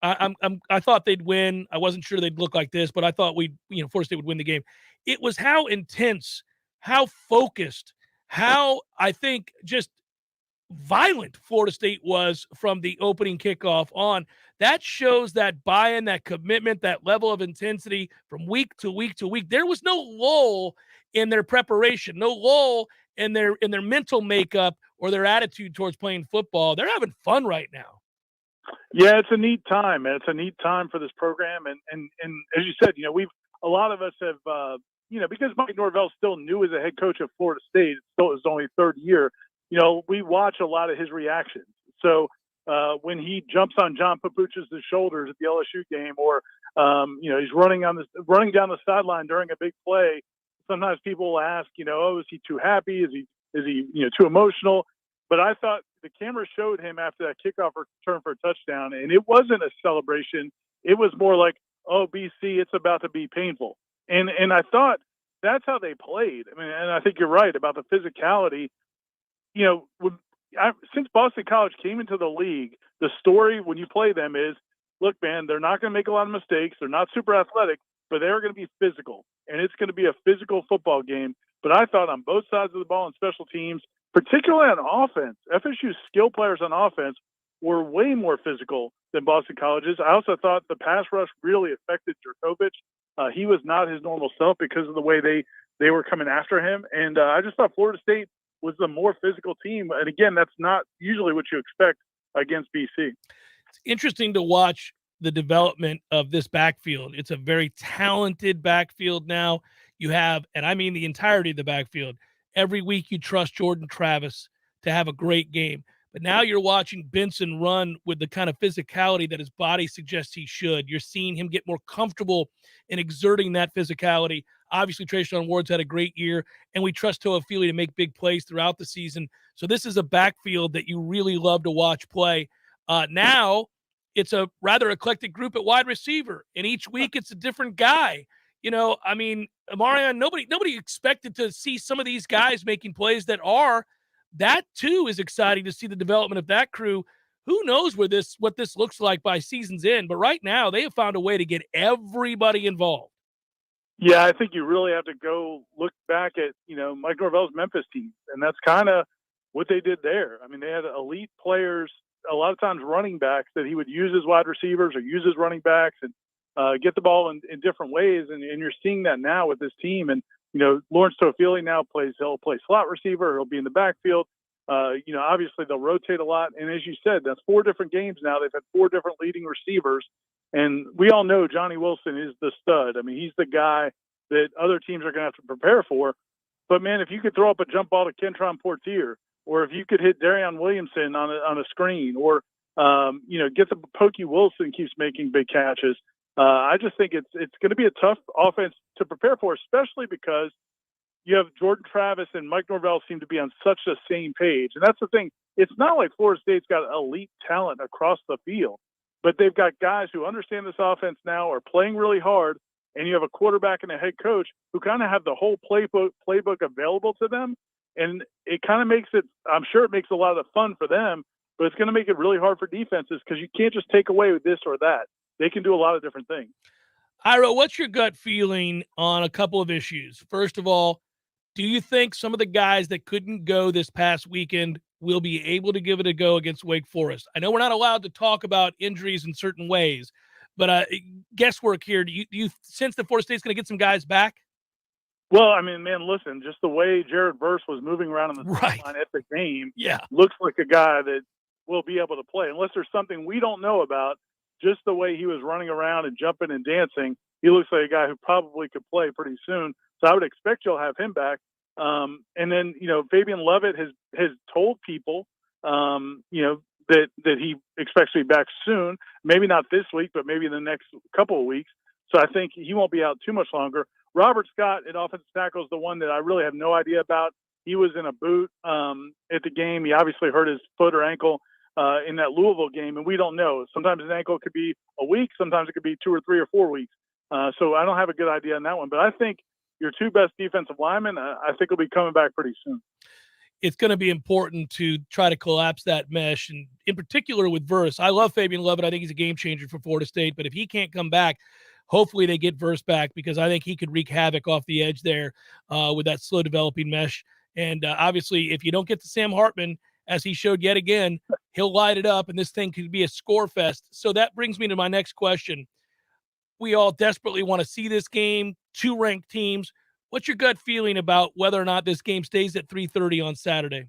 A: I thought they'd win. I wasn't sure they'd look like this, but I thought Florida State would win the game. It was how intense, how focused, how I think just violent Florida State was from the opening kickoff on. That shows that buy-in, that commitment, that level of intensity from week to week to week. There was no lull in their preparation, no lull in their mental makeup or their attitude towards playing football. They're having fun right now.
L: Yeah, it's a neat time, man. It's a neat time for this program, and as you said, a lot of us have, because Mike Norvell still new as a head coach of Florida State. It's still his only third year. We watch a lot of his reactions. So when he jumps on John Papuchis' shoulders at the LSU game, or he's running down the sideline during a big play, sometimes people will ask, is he too happy? Is he too emotional? But I thought the camera showed him after that kickoff return for a touchdown, and it wasn't a celebration. It was more like, oh, BC, it's about to be painful. And I thought that's how they played. I mean, and I think you're right about the physicality. Since Boston College came into the league, the story when you play them is, look, man, they're not going to make a lot of mistakes. They're not super athletic, but they're going to be physical, and it's going to be a physical football game. But I thought on both sides of the ball and special teams, particularly on offense, FSU's skill players on offense were way more physical than Boston College's. I also thought the pass rush really affected Jurkovich. He was not his normal self because of the way they were coming after him. And I just thought Florida State was the more physical team. And again, that's not usually what you expect against BC.
A: It's interesting to watch the development of this backfield. It's a very talented backfield now. You have, and I mean the entirety of the backfield, every week you trust Jordan Travis to have a great game. But now you're watching Benson run with the kind of physicality that his body suggests he should. You're seeing him get more comfortable in exerting that physicality. Obviously, Trayshawn Ward's had a great year, and we trust Toafili to make big plays throughout the season. So this is a backfield that you really love to watch play. Now it's a rather eclectic group at wide receiver, and each week it's a different guy. Marion, nobody expected to see some of these guys making plays that too is exciting to see the development of that crew. Who knows what this looks like by season's end, but right now they have found a way to get everybody involved.
L: Yeah, I think you really have to go look back at, Mike Norvell's Memphis team, and that's kind of what they did there. I mean, they had elite players, a lot of times running backs that he would use as wide receivers or use as running backs and get the ball in different ways. And you're seeing that now with this team. And, Lawrence Toafili now he'll play slot receiver. He'll be in the backfield. Obviously they'll rotate a lot. And as you said, that's 4 different games now. They've had 4 different leading receivers. And we all know Johnny Wilson is the stud. I mean, he's the guy that other teams are going to have to prepare for. But, man, if you could throw up a jump ball to Kentron Portier, or if you could hit Darion Williamson on a screen, or, get the Pokey Wilson keeps making big catches, I just think it's going to be a tough offense to prepare for, especially because you have Jordan Travis and Mike Norvell seem to be on such the same page. And that's the thing. It's not like Florida State's got elite talent across the field, but they've got guys who understand this offense now, are playing really hard, and you have a quarterback and a head coach who kind of have the whole playbook available to them. And it kind of makes it, I'm sure it makes a lot of fun for them, but it's going to make it really hard for defenses because you can't just take away this or that. They can do a lot of different things.
A: Ira, what's your gut feeling on a couple of issues? First of all, do you think some of the guys that couldn't go this past weekend will be able to give it a go against Wake Forest? I know we're not allowed to talk about injuries in certain ways, but guesswork here. Do you sense that Florida State's going to get some guys back?
L: Well, I mean, man, listen, just the way Jared Verse was moving around on the sideline at the game looks like a guy that will be able to play. Unless there's something we don't know about, just the way he was running around and jumping and dancing, he looks like a guy who probably could play pretty soon. So I would expect you'll have him back. And then, Fabian Lovett has told people, that he expects to be back soon, maybe not this week, but maybe in the next couple of weeks. So I think he won't be out too much longer. Robert Scott at offensive tackle is the one that I really have no idea about. He was in a boot at the game. He obviously hurt his foot or ankle in that Louisville game, and we don't know. Sometimes his ankle could be a week. Sometimes it could be 2 or 3 or 4 weeks. So I don't have a good idea on that one. But I think your two best defensive linemen, I think will be coming back pretty soon.
A: It's going to be important to try to collapse that mesh, and in particular with Verse. I love Fabian Lovett. I think he's a game changer for Florida State. But if he can't come back, hopefully they get Verse back, because I think he could wreak havoc off the edge there with that slow developing mesh. And obviously, if you don't get to Sam Hartman, as he showed yet again, he'll light it up, and this thing could be a score fest. So that brings me to my next question. We all desperately want to see this game, 2 ranked teams. What's your gut feeling about whether or not this game stays at 3:30 on Saturday?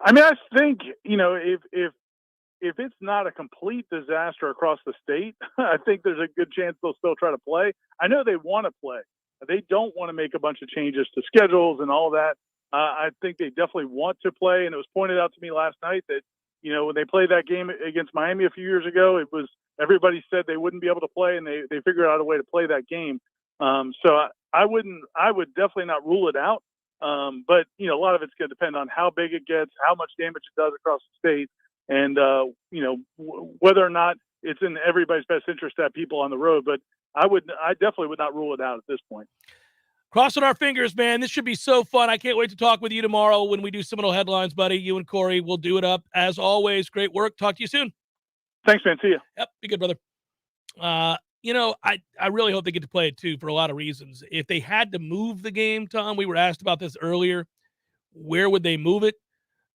L: I mean, I think, if it's not a complete disaster across the state, I think there's a good chance they'll still try to play. I know they want to play. They don't want to make a bunch of changes to schedules and all that. I think they definitely want to play. And it was pointed out to me last night that, when they played that game against Miami a few years ago, it was everybody said they wouldn't be able to play, and they figured out a way to play that game. So I would definitely not rule it out. But, a lot of it's going to depend on how big it gets, how much damage it does across the state, and, whether or not it's in everybody's best interest to have people on the road. But I definitely would not rule it out at this point.
A: Crossing our fingers, man. This should be so fun. I can't wait to talk with you tomorrow when we do Seminole Headlines, buddy. You and Corey will do it up. As always, great work. Talk to you soon.
L: Thanks, man. See you.
A: Yep. Be good, brother. I really hope they get to play it, too, for a lot of reasons. If they had to move the game, Tom, we were asked about this earlier. Where would they move it?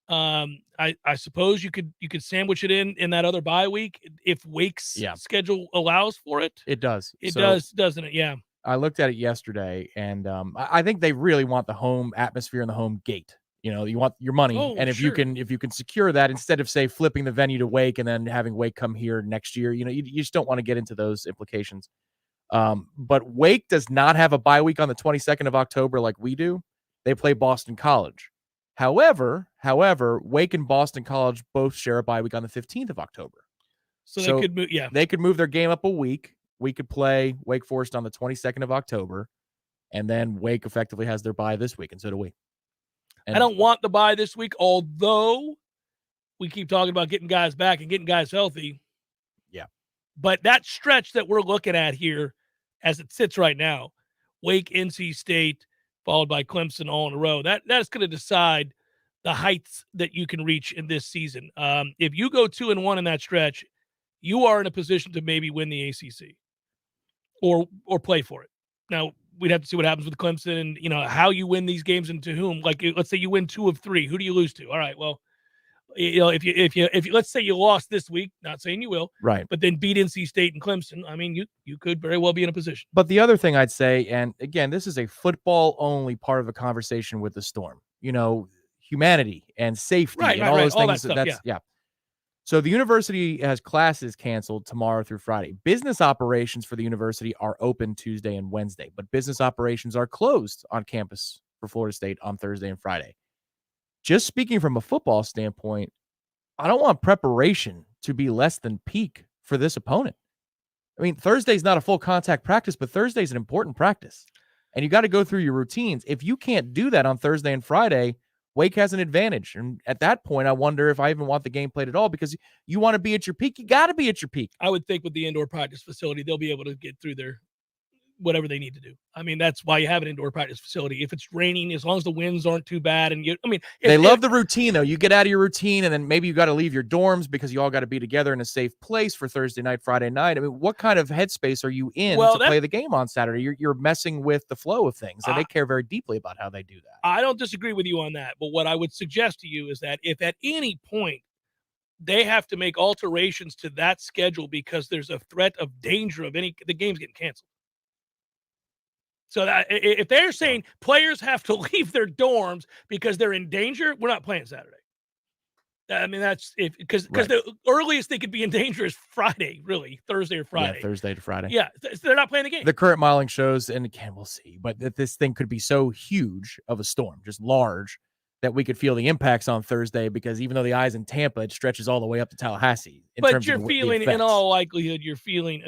A: I suppose you could sandwich it in that other bye week if Wake's schedule allows for it.
B: It does.
A: It does, doesn't it? Yeah.
B: I looked at it yesterday, and I think they really want the home atmosphere and the home gate. You want your money, and if you can secure that instead of, say, flipping the venue to Wake and then having Wake come here next year, you just don't want to get into those implications. But Wake does not have a bye week on the 22nd of October like we do. They play Boston College. However, Wake and Boston College both share a bye week on the 15th of October.
A: So they could move,
B: they could move their game up a week. We could play Wake Forest on the 22nd of October, and then Wake effectively has their bye this week, and so do we. And
A: I don't want the bye this week, although we keep talking about getting guys back and getting guys healthy.
B: Yeah.
A: But that stretch that we're looking at here, as it sits right now, Wake, NC State, followed by Clemson all in a row, that's going to decide the heights that you can reach in this season. If you go 2-1 in that stretch, you are in a position to maybe win the ACC or play for it. Now, we'd have to see what happens with Clemson and, how you win these games and to whom. Like, let's say you win 2 of 3. Who do you lose to? All right, well, if you let's say you lost this week, not saying you will,
B: right,
A: but then beat NC State and Clemson, I mean, you could very well be in a position.
B: But the other thing I'd say, and again, this is a football-only part of a conversation with the Storm, humanity and safety and all those things.
A: That stuff,
B: yeah. So the university has classes canceled tomorrow through Friday. Business operations for the university are open Tuesday and Wednesday, but business operations are closed on campus for Florida State on Thursday and Friday. Just speaking from a football standpoint, I don't want preparation to be less than peak for this opponent. I mean, Thursday's not a full contact practice, but Thursday's an important practice. And you got to go through your routines. If you can't do that on Thursday and Friday, Wake has an advantage. And at that point, I wonder if I even want the game played at all, because you want to be at your peak. You got to be at your peak.
A: I would think with the indoor practice facility, they'll be able to get through whatever they need to do. I mean, that's why you have an indoor practice facility. If it's raining, as long as the winds aren't too bad, and
B: they love the routine though. You get out of your routine, and then maybe you got to leave your dorms because you all got to be together in a safe place for Thursday night, Friday night. I mean, what kind of headspace are you in to play the game on Saturday? You're messing with the flow of things, and they care very deeply about how they do that.
A: I don't disagree with you on that, but what I would suggest to you is that if at any point they have to make alterations to that schedule because there's a threat of danger of the game's getting canceled. So that if they're saying players have to leave their dorms because they're in danger, we're not playing Saturday. I mean, that's because the earliest they could be in danger is Friday, really, Thursday or Friday.
B: Yeah, Thursday to Friday.
A: Yeah, they're not playing the game.
B: The current modeling shows, and again, we'll see, but that this thing could be so huge of a storm, just large, that we could feel the impacts on Thursday because even though the eye's in Tampa, it stretches all the way up to Tallahassee.
A: But you're feeling, in all likelihood, you're feeling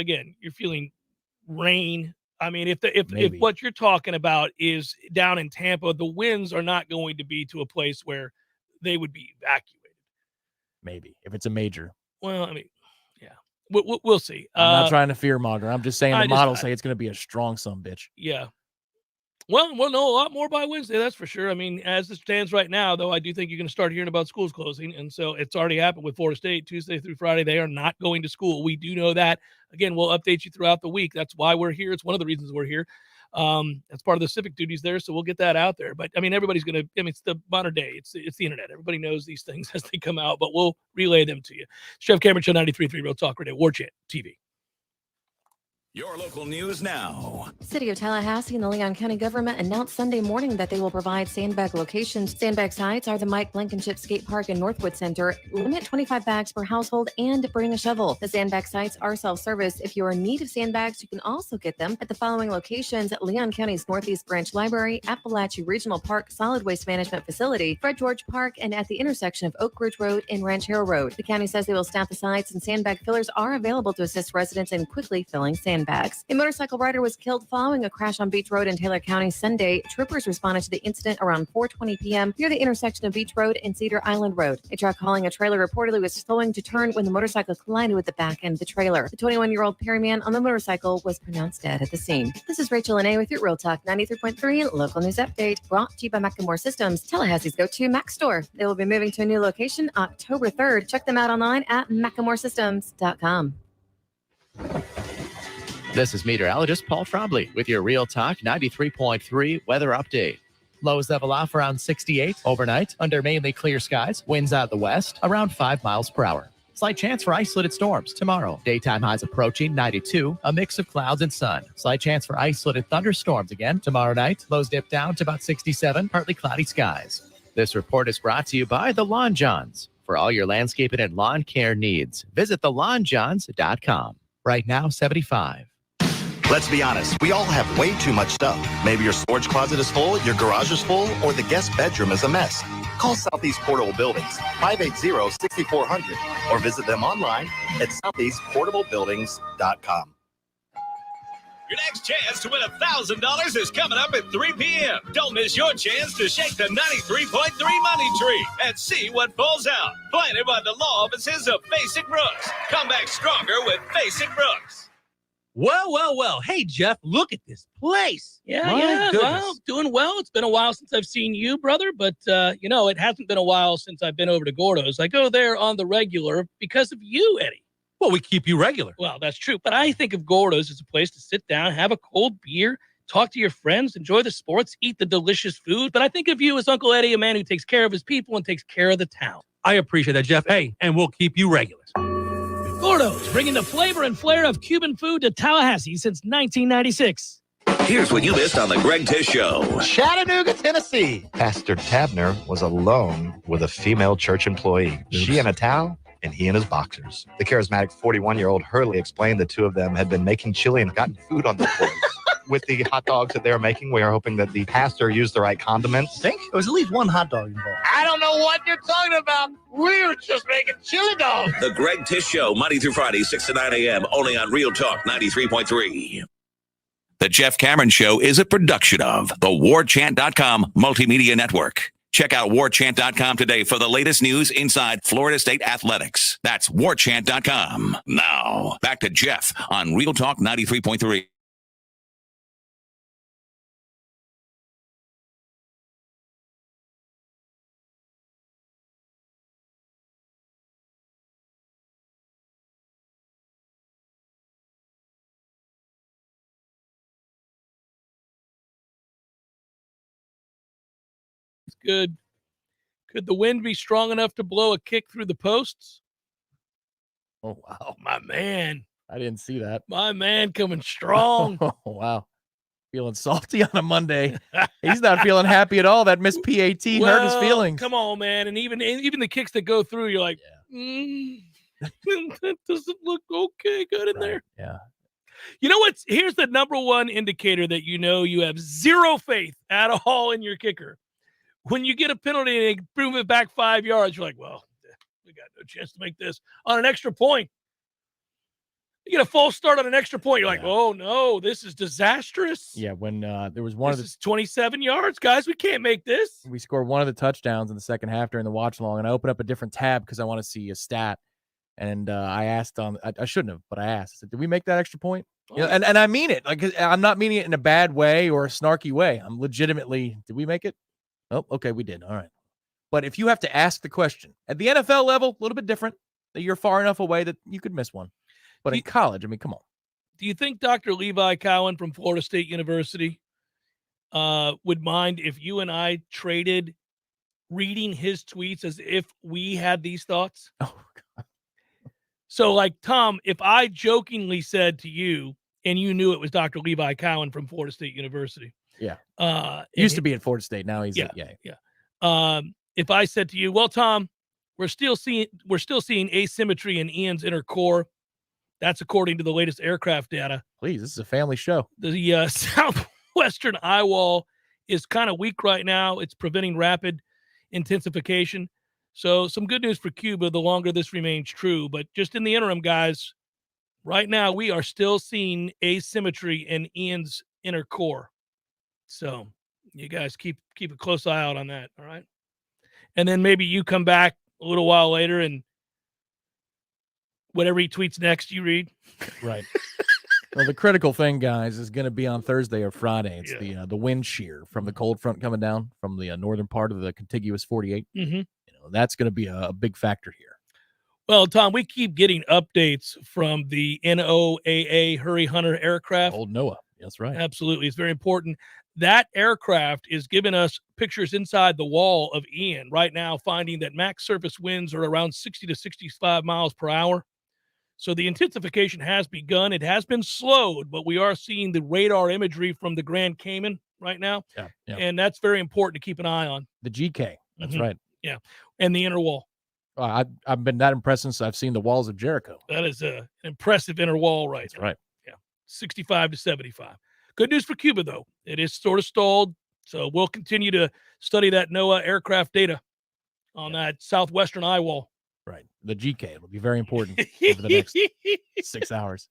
A: rain. I mean, if what you're talking about is down in Tampa, the winds are not going to be to a place where they would be evacuated.
B: Maybe if it's a major.
A: Well, I mean, yeah, we'll see.
B: I'm not trying to fearmonger. I'm just saying the models say it's going to be a strong sumbitch.
A: Yeah. Well, we'll know a lot more by Wednesday, that's for sure. I mean, as it stands right now, though, I do think you're going to start hearing about schools closing. And so it's already happened with Florida State, Tuesday through Friday. They are not going to school. We do know that. Again, we'll update you throughout the week. That's why we're here. It's one of the reasons we're here. That's part of the civic duties there, so we'll get that out there. But, I mean, everybody's going to – I mean, it's the modern day. It's the internet. Everybody knows these things as they come out, but we'll relay them to you. Jeff Cameron Show, 93.3 Real Talk Radio, Warchant TV.
I: Your local news now.
K: City of Tallahassee and the Leon County government announced Sunday morning that they will provide sandbag locations. Sandbag sites are the Mike Blankenship Skate Park and Northwood Center. Limit 25 bags per household and bring a shovel. The sandbag sites are self-service. If you're in need of sandbags, you can also get them at the following locations: Leon County's Northeast Branch Library, Appalachia Regional Park Solid Waste Management Facility, Fred George Park, and at the intersection of Oak Ridge Road and Ranchero Road. The county says they will staff the sites, and sandbag fillers are available to assist residents in quickly filling sandbags. A motorcycle rider was killed following a crash on Beach Road in Taylor County Sunday. Troopers responded to the incident around 4:20 p.m. near the intersection of Beach Road and Cedar Island Road. A truck hauling a trailer reportedly was slowing to turn when the motorcycle collided with the back end of the trailer. The 21-year-old Perryman on the motorcycle was pronounced dead at the scene. This is Rachel Lene with your Real Talk 93.3 local news update, brought to you by Macklemore Systems, Tallahassee's go-to Mac store. They will be moving to a new location October 3rd. Check them out online at MacklemoreSystems.com.
M: This is meteorologist Paul Frobley with your Real Talk 93.3 weather update. Lows level off around 68 overnight under mainly clear skies. Winds out of the west around 5 miles per hour. Slight chance for isolated storms tomorrow. Daytime highs approaching 92, a mix of clouds and sun. Slight chance for isolated thunderstorms again tomorrow night. Lows dip down to about 67, partly cloudy skies. This report is brought to you by the Lawn Johns. For all your landscaping and lawn care needs, visit thelawnjohns.com. Right now, 75.
N: Let's be honest, we all have way too much stuff. Maybe your storage closet is full, your garage is full, or the guest bedroom is a mess. Call Southeast Portable Buildings, 580-6400, or visit them online at southeastportablebuildings.com.
O: Your next chance to win $1,000 is coming up at 3 p.m. Don't miss your chance to shake the 93.3 money tree and see what falls out. Planted by the law offices of Basic Brooks. Come back stronger with Basic Brooks.
P: Well. Hey, Jeff, look at this place.
A: Yeah. Well, doing well. It's been a while since I've seen you, brother, but, it hasn't been a while since I've been over to Gordo's. I go there on the regular because of you, Eddie.
P: Well, we keep you regular.
A: Well, that's true, but I think of Gordo's as a place to sit down, have a cold beer, talk to your friends, enjoy the sports, eat the delicious food. But I think of you as Uncle Eddie, a man who takes care of his people and takes care of the town.
P: I appreciate that, Jeff. Hey, and we'll keep you regular.
A: Gordo's, bringing the flavor and flair of Cuban food to Tallahassee since 1996.
I: Here's what you missed on the Greg Tish Show.
X: Chattanooga, Tennessee.
C: Pastor Tabner was alone with a female church employee. She in a towel and he in his boxers. The charismatic 41-year-old Hurley explained the two of them had been making chili and gotten food on their plates. With the hot dogs that they were making, we are hoping that the pastor used the right condiments.
X: I think there was at least one hot dog involved. I don't know what you're talking about. We were just making chili dogs.
I: The Greg Tish Show, Monday through Friday, 6 to 9 a.m., only on Real Talk 93.3. The Jeff Cameron Show is a production of the Warchant.com Multimedia Network. Check out Warchant.com today for the latest news inside Florida State athletics. That's Warchant.com. Now, back to Jeff on Real Talk 93.3.
A: It's good. Could the wind be strong enough to blow a kick through the posts?
B: Oh, wow.
A: My man.
B: I didn't see that.
A: My man coming strong.
B: Oh, wow. Feeling salty on a Monday. He's not feeling happy at all. That missed PAT hurt his feelings.
A: Come on, man. And even the kicks that go through, you're like, that doesn't look okay good in there.
B: Yeah.
A: You know what's here's the number one indicator that you know you have zero faith at all in your kicker. When you get a penalty and they move it back 5 yards, you're like, well, we got no chance to make this on an extra point. You get a false start on an extra point. You're like, oh, no, this is disastrous.
B: Yeah, when there was one
A: this is 27 yards, guys. We can't make this.
B: We scored one of the touchdowns in the second half during the watch along, and I opened up a different tab because I want to see a stat. And I asked I shouldn't have, but I asked. I said, did we make that extra point?
A: Oh.
B: You know, and I mean it. Like, I'm not meaning it in a bad way or a snarky way. I'm legitimately, did we make it? Oh, okay, we did. All right. But if you have to ask the question at the NFL level, a little bit different, that you're far enough away that you could miss one. But in college, I mean, come on.
A: Do you think Dr. Levi Cowan from Florida State University would mind if you and I traded reading his tweets as if we had these thoughts?
B: Oh, God.
A: So, like, Tom, if I jokingly said to you, and you knew it was Dr. Levi Cowan from Florida State University.
B: Yeah. Used to be at Florida State. Now he's
A: if I said to you, well, Tom, we're still seeing asymmetry in Ian's inner core. That's according to the latest aircraft data.
B: Please, this is a family show.
A: The southwestern eye wall is kind of weak right now. It's preventing rapid intensification. So some good news for Cuba the longer this remains true. But just in the interim, guys, right now we are still seeing asymmetry in Ian's inner core. So you guys keep a close eye out on that, all right? And then maybe you come back a little while later and whatever he tweets next, you read.
B: Right. Well, the critical thing, guys, is going to be on Thursday or Friday. It's the wind shear from the cold front coming down from the northern part of the contiguous 48.
A: Mm-hmm.
B: That's going to be a big factor here.
A: Well, Tom, we keep getting updates from the NOAA Hurry Hunter aircraft.
B: Old NOAA. That's right.
A: Absolutely. It's very important. That aircraft is giving us pictures inside the wall of Ian right now, finding that max surface winds are around 60 to 65 miles per hour. So the intensification has begun. It has been slowed, but we are seeing the radar imagery from the Grand Cayman right now.
B: Yeah.
A: And that's very important to keep an eye on.
B: The GK. That's right.
A: Yeah. And the inner wall.
B: I've been that impressed since I've seen the walls of Jericho.
A: That is an impressive inner wall right there.
B: Right.
A: Yeah. 65 to 75. Good news for Cuba, though. It is sort of stalled. So we'll continue to study that NOAA aircraft data on that southwestern eye wall.
B: Right. The GK will be very important over the next 6 hours.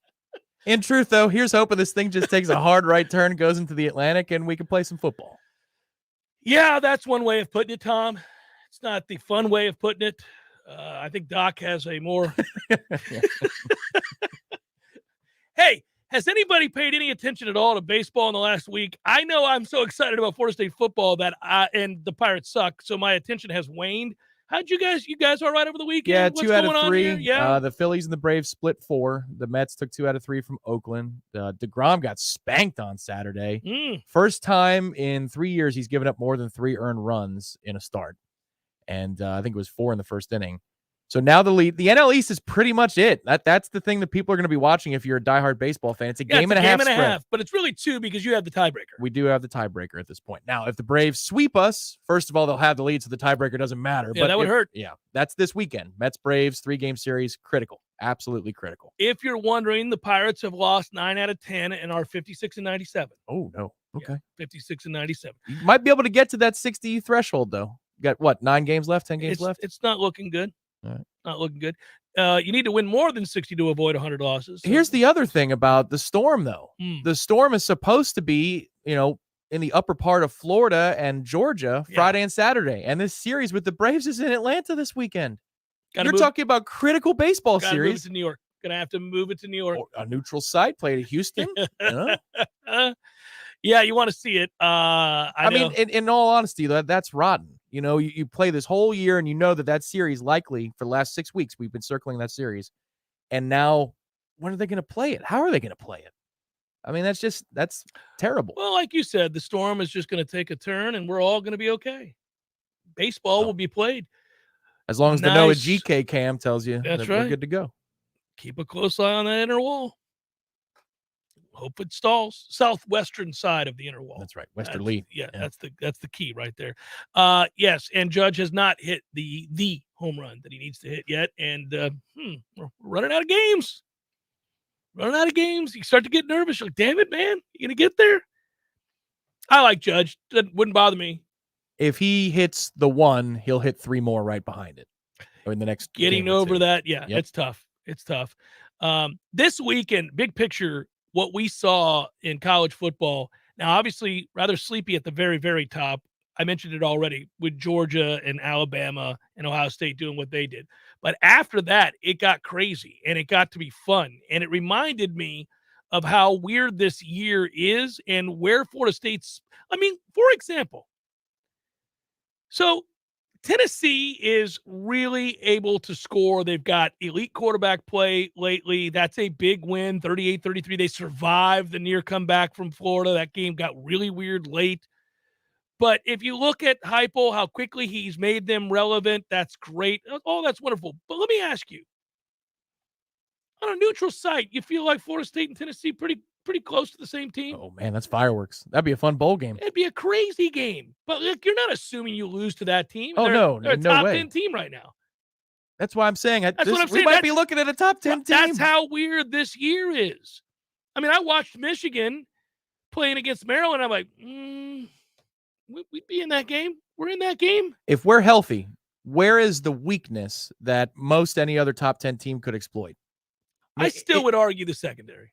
B: In truth, though, here's hoping this thing just takes a hard right turn, goes into the Atlantic, and we can play some football.
A: Yeah, that's one way of putting it, Tom. It's not the fun way of putting it. I think Doc has a more... Hey, has anybody paid any attention at all to baseball in the last week? I know I'm so excited about Florida State football and the Pirates suck, so my attention has waned. How'd you guys all right over the weekend?
B: Yeah,
A: What's
B: 2 out
A: going
B: of
A: on
B: 3.
A: here? Yeah.
B: The Phillies and the Braves split 4. The Mets took 2 out of 3 from Oakland. DeGrom got spanked on Saturday. First time in 3 years he's given up more than 3 earned runs in a start. And I think it was 4 in the first inning. So now the lead, the NL East is pretty much it. That's the thing that people are going to be watching if you're a diehard baseball fan. It's a game and a half.
A: But it's really 2 because you have the tiebreaker.
B: We do have the tiebreaker at this point. Now, if the Braves sweep us, first of all, they'll have the lead, so the tiebreaker doesn't matter.
A: Yeah, that would hurt.
B: Yeah, that's this weekend. Mets, Braves, 3-game series, critical. Absolutely critical.
A: If you're wondering, the Pirates have lost 9 out of 10 and are 56-97.
B: Oh, no. Okay.
A: Yeah, 56-97.
B: You might be able to get to that 60 threshold, though. You got, what, 9 games left, 10 games left?
A: It's not looking good.
B: All right.
A: Not looking good. You need to win more than 60 to avoid 100 losses. So.
B: Here's the other thing about the Storm, though. The Storm is supposed to be, in the upper part of Florida and Georgia Friday and Saturday. And this series with the Braves is in Atlanta this weekend. You're talking about critical baseball series.
A: Move it to New York. Gonna have to move it to New York.
B: Or a neutral site, play to Houston.
A: Yeah, you want to see it. I
B: mean, in all honesty, that's rotten. You play this whole year and you know that series likely for the last 6 weeks, we've been circling that series. And now when are they going to play it? How are they going to play it? I mean, that's terrible.
A: Well, like you said, the Storm is just going to take a turn and we're all going to be okay. baseball will be played.
B: As long as the Noah GK cam tells you
A: That's
B: that
A: right.
B: we're good to go.
A: Keep a close eye on that inner wall. Hope it stalls. Southwestern side of the inner wall.
B: That's right. Westerly.
A: That's the key right there. Yes, and Judge has not hit the home run that he needs to hit yet. And we're running out of games. You start to get nervous. You're like, damn it, man. You gonna get there? I like Judge. That wouldn't bother me.
B: If he hits the 1, he'll hit 3 more right behind it. Or in the next
A: Getting
B: game or
A: over
B: 2.
A: that,
B: Yep.
A: It's tough. It's tough. This weekend, big picture, what we saw in college football. Now, obviously, rather sleepy at the very, very top. I mentioned it already with Georgia and Alabama and Ohio State doing what they did. But after that, it got crazy and it got to be fun. And it reminded me of how weird this year is and where Florida State's, for example, so Tennessee is really able to score. They've got elite quarterback play lately. That's a big win, 38-33. They survived the near comeback from Florida. That game got really weird late. But if you look at Heupel, how quickly he's made them relevant, that's great. Oh, that's wonderful. But let me ask you, on a neutral site, you feel like Florida State and Tennessee pretty close to the same team?
B: Oh, man, that's fireworks. That'd be a fun bowl game.
A: It'd be a crazy game. But look, you're not assuming you lose to that team.
B: Oh,
A: they're a
B: no
A: top
B: way.
A: 10 team right now.
B: That's why I'm saying we might
A: That's-
B: be looking at a top 10 team.
A: That's how weird this year is. I watched Michigan playing against Maryland. I'm like, we'd be in that game. We're in that game.
B: If we're healthy, where is the weakness that most any other top 10 team could exploit?
A: I still would argue the secondary.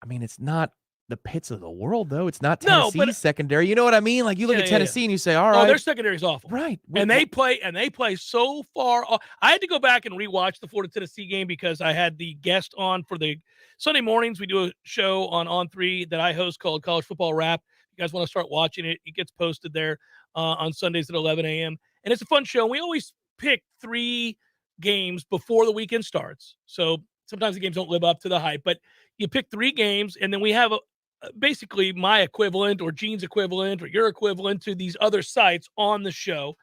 B: It's not the Pitts of the world, though. It's not
A: No,
B: Tennessee's secondary. You know what I mean? Like, you look at Tennessee and you say, all right.
A: Oh, their secondary is awful.
B: Right.
A: And they play so far off. I had to go back and rewatch the Florida-Tennessee game because I had the guest on for the Sunday mornings. We do a show on 3 that I host called College Football Wrap. If you guys want to start watching it, it gets posted there on Sundays at 11 a.m. And it's a fun show. We always pick 3 games before the weekend starts. So sometimes the games don't live up to the hype, but you pick 3 games, and then we have basically my equivalent or Gene's equivalent or your equivalent to these other sites on the show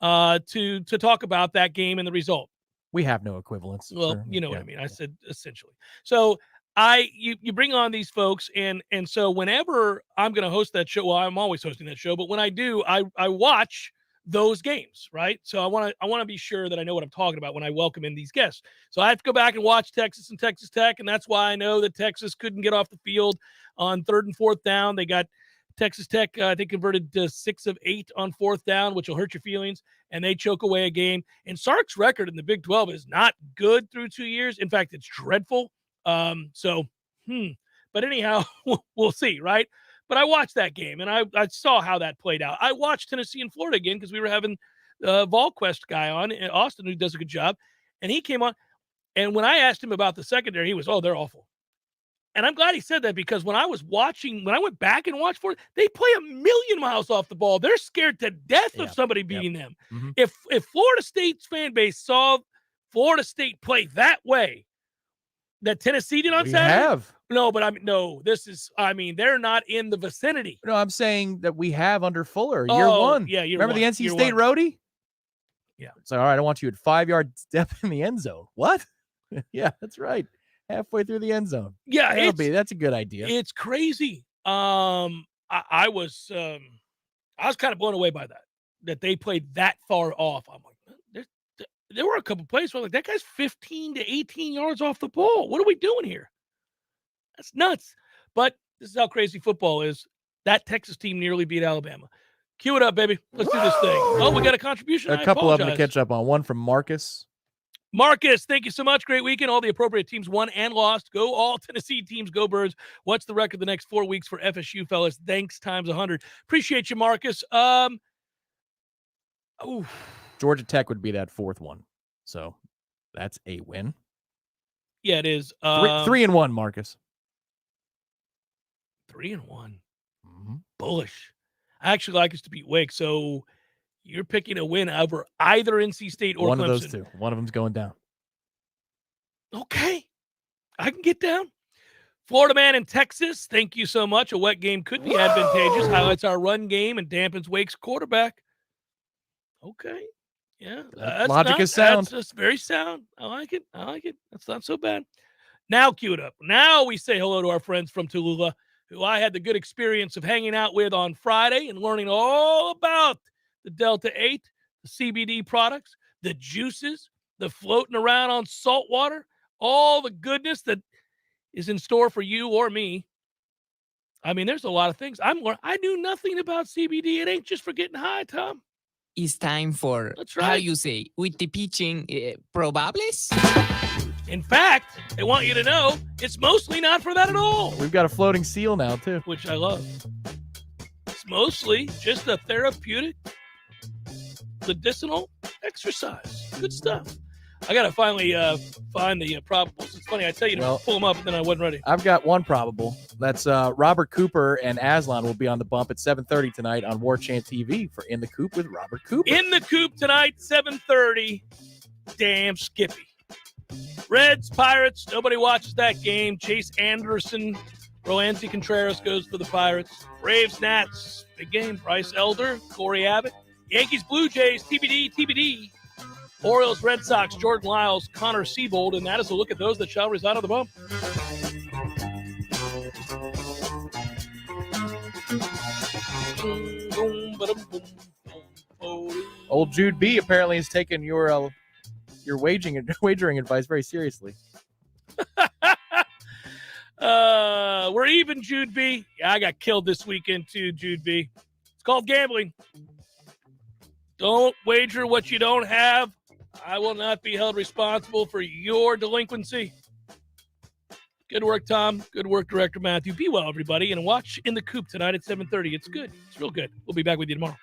A: to talk about that game and the result.
B: We have no equivalents.
A: Well, you know what I mean. I said essentially. So you bring on these folks, and so whenever I'm going to host that show, well, I'm always hosting that show, but when I do, I watch those games, right? So I want to be sure that I know what I'm talking about when I welcome in these guests. So I have to go back and watch Texas and Texas Tech, and that's why I know that Texas couldn't get off the field on 3rd and 4th down. They got Texas Tech, they converted to 6 of 8 on 4th down, which will hurt your feelings, and they choke away a game. And Sark's record in the Big 12 is not good through 2 years. In fact, it's dreadful. But anyhow, we'll see, right? But I watched that game, and I saw how that played out. I watched Tennessee and Florida again because we were having VolQuest guy on, Austin, who does a good job, and he came on. And when I asked him about the secondary, he was, they're awful. And I'm glad he said that because when I went back and watched Florida, they play a million miles off the ball. They're scared to death of somebody beating them.
B: Mm-hmm.
A: If Florida State's fan base saw Florida State play that way that Tennessee did on Saturday. No, but they're not in the vicinity.
B: No, I'm saying that we have under Fuller, year
A: Oh,
B: 1.
A: yeah, year
B: Remember
A: one,
B: the NC
A: year
B: State
A: one.
B: roadie?
A: Yeah.
B: It's like, all right, I want you at 5-yard step in the end zone. What? Yeah, that's right. Halfway through the end zone.
A: Yeah,
B: that's a good idea.
A: It's crazy. I was kind of blown away by that they played that far off. I'm like, there were a couple plays where I'm like, that guy's 15 to 18 yards off the ball. What are we doing here? That's nuts. But this is how crazy football is. That Texas team nearly beat Alabama. Cue it up, baby. Let's do this thing. Oh, we got a contribution.
B: A couple of them to catch up on. One from Marcus.
A: Marcus, thank you so much. Great weekend. All the appropriate teams won and lost. Go all Tennessee teams. Go Birds. What's the record the next 4 weeks for FSU, fellas? Thanks times 100. Appreciate you, Marcus.
B: Georgia Tech would be that 4th one. So that's a win.
A: Yeah, it is.
B: 3-1, Marcus.
A: 3-1. Mm-hmm. Bullish. I actually like us to beat Wake. So you're picking a win over either NC State or
B: one
A: Clemson.
B: Of those two. One of them's going down.
A: Okay. I can get down. Florida man in Texas, thank you so much. A wet game could be advantageous. Highlights our run game and dampens Wake's quarterback. Okay. Yeah.
B: Logic is sound.
A: That's very sound. I like it. That's not so bad. Now cue it up. Now we say hello to our friends from Tallulah, who I had the good experience of hanging out with on Friday and learning all about the Delta 8, the CBD products, the juices, the floating around on salt water, all the goodness that is in store for you or me. I mean, there's a lot of things. I knew nothing about CBD. It ain't just for getting high, Tom.
Q: It's time for,
A: That's right.
Q: how you say, with the pitching probables?
A: In fact, I want you to know it's mostly not for that at all.
B: We've got a floating seal now, too.
A: Which I love. It's mostly just a therapeutic, medicinal exercise. Good stuff. I got to finally find the probables. It's funny. I tell you to pull them up, and then I wasn't ready.
B: I've got one probable. That's Robert Cooper and Aslan will be on the bump at 7:30 tonight on Warchant TV for In the Coop with Robert Cooper.
A: In the Coop tonight, 7:30. Damn Skippy. Reds, Pirates. Nobody watches that game. Chase Anderson. Roansy Contreras goes for the Pirates. Braves, Nats. Big game. Bryce Elder. Corey Abbott. Yankees, Blue Jays. TBD. Orioles, Red Sox, Jordan Lyles, Connor Siebold, and that is a look at those that shall reside on the bump.
B: Old Jude B apparently has taken your wagering advice very seriously.
A: We're even, Jude B. Yeah, I got killed this weekend too, Jude B. It's called gambling. Don't wager what you don't have. I will not be held responsible for your delinquency. Good work, Tom. Good work, Director Matthew. Be well, everybody, and watch In the Coop tonight at 7:30. It's good. It's real good. We'll be back with you tomorrow.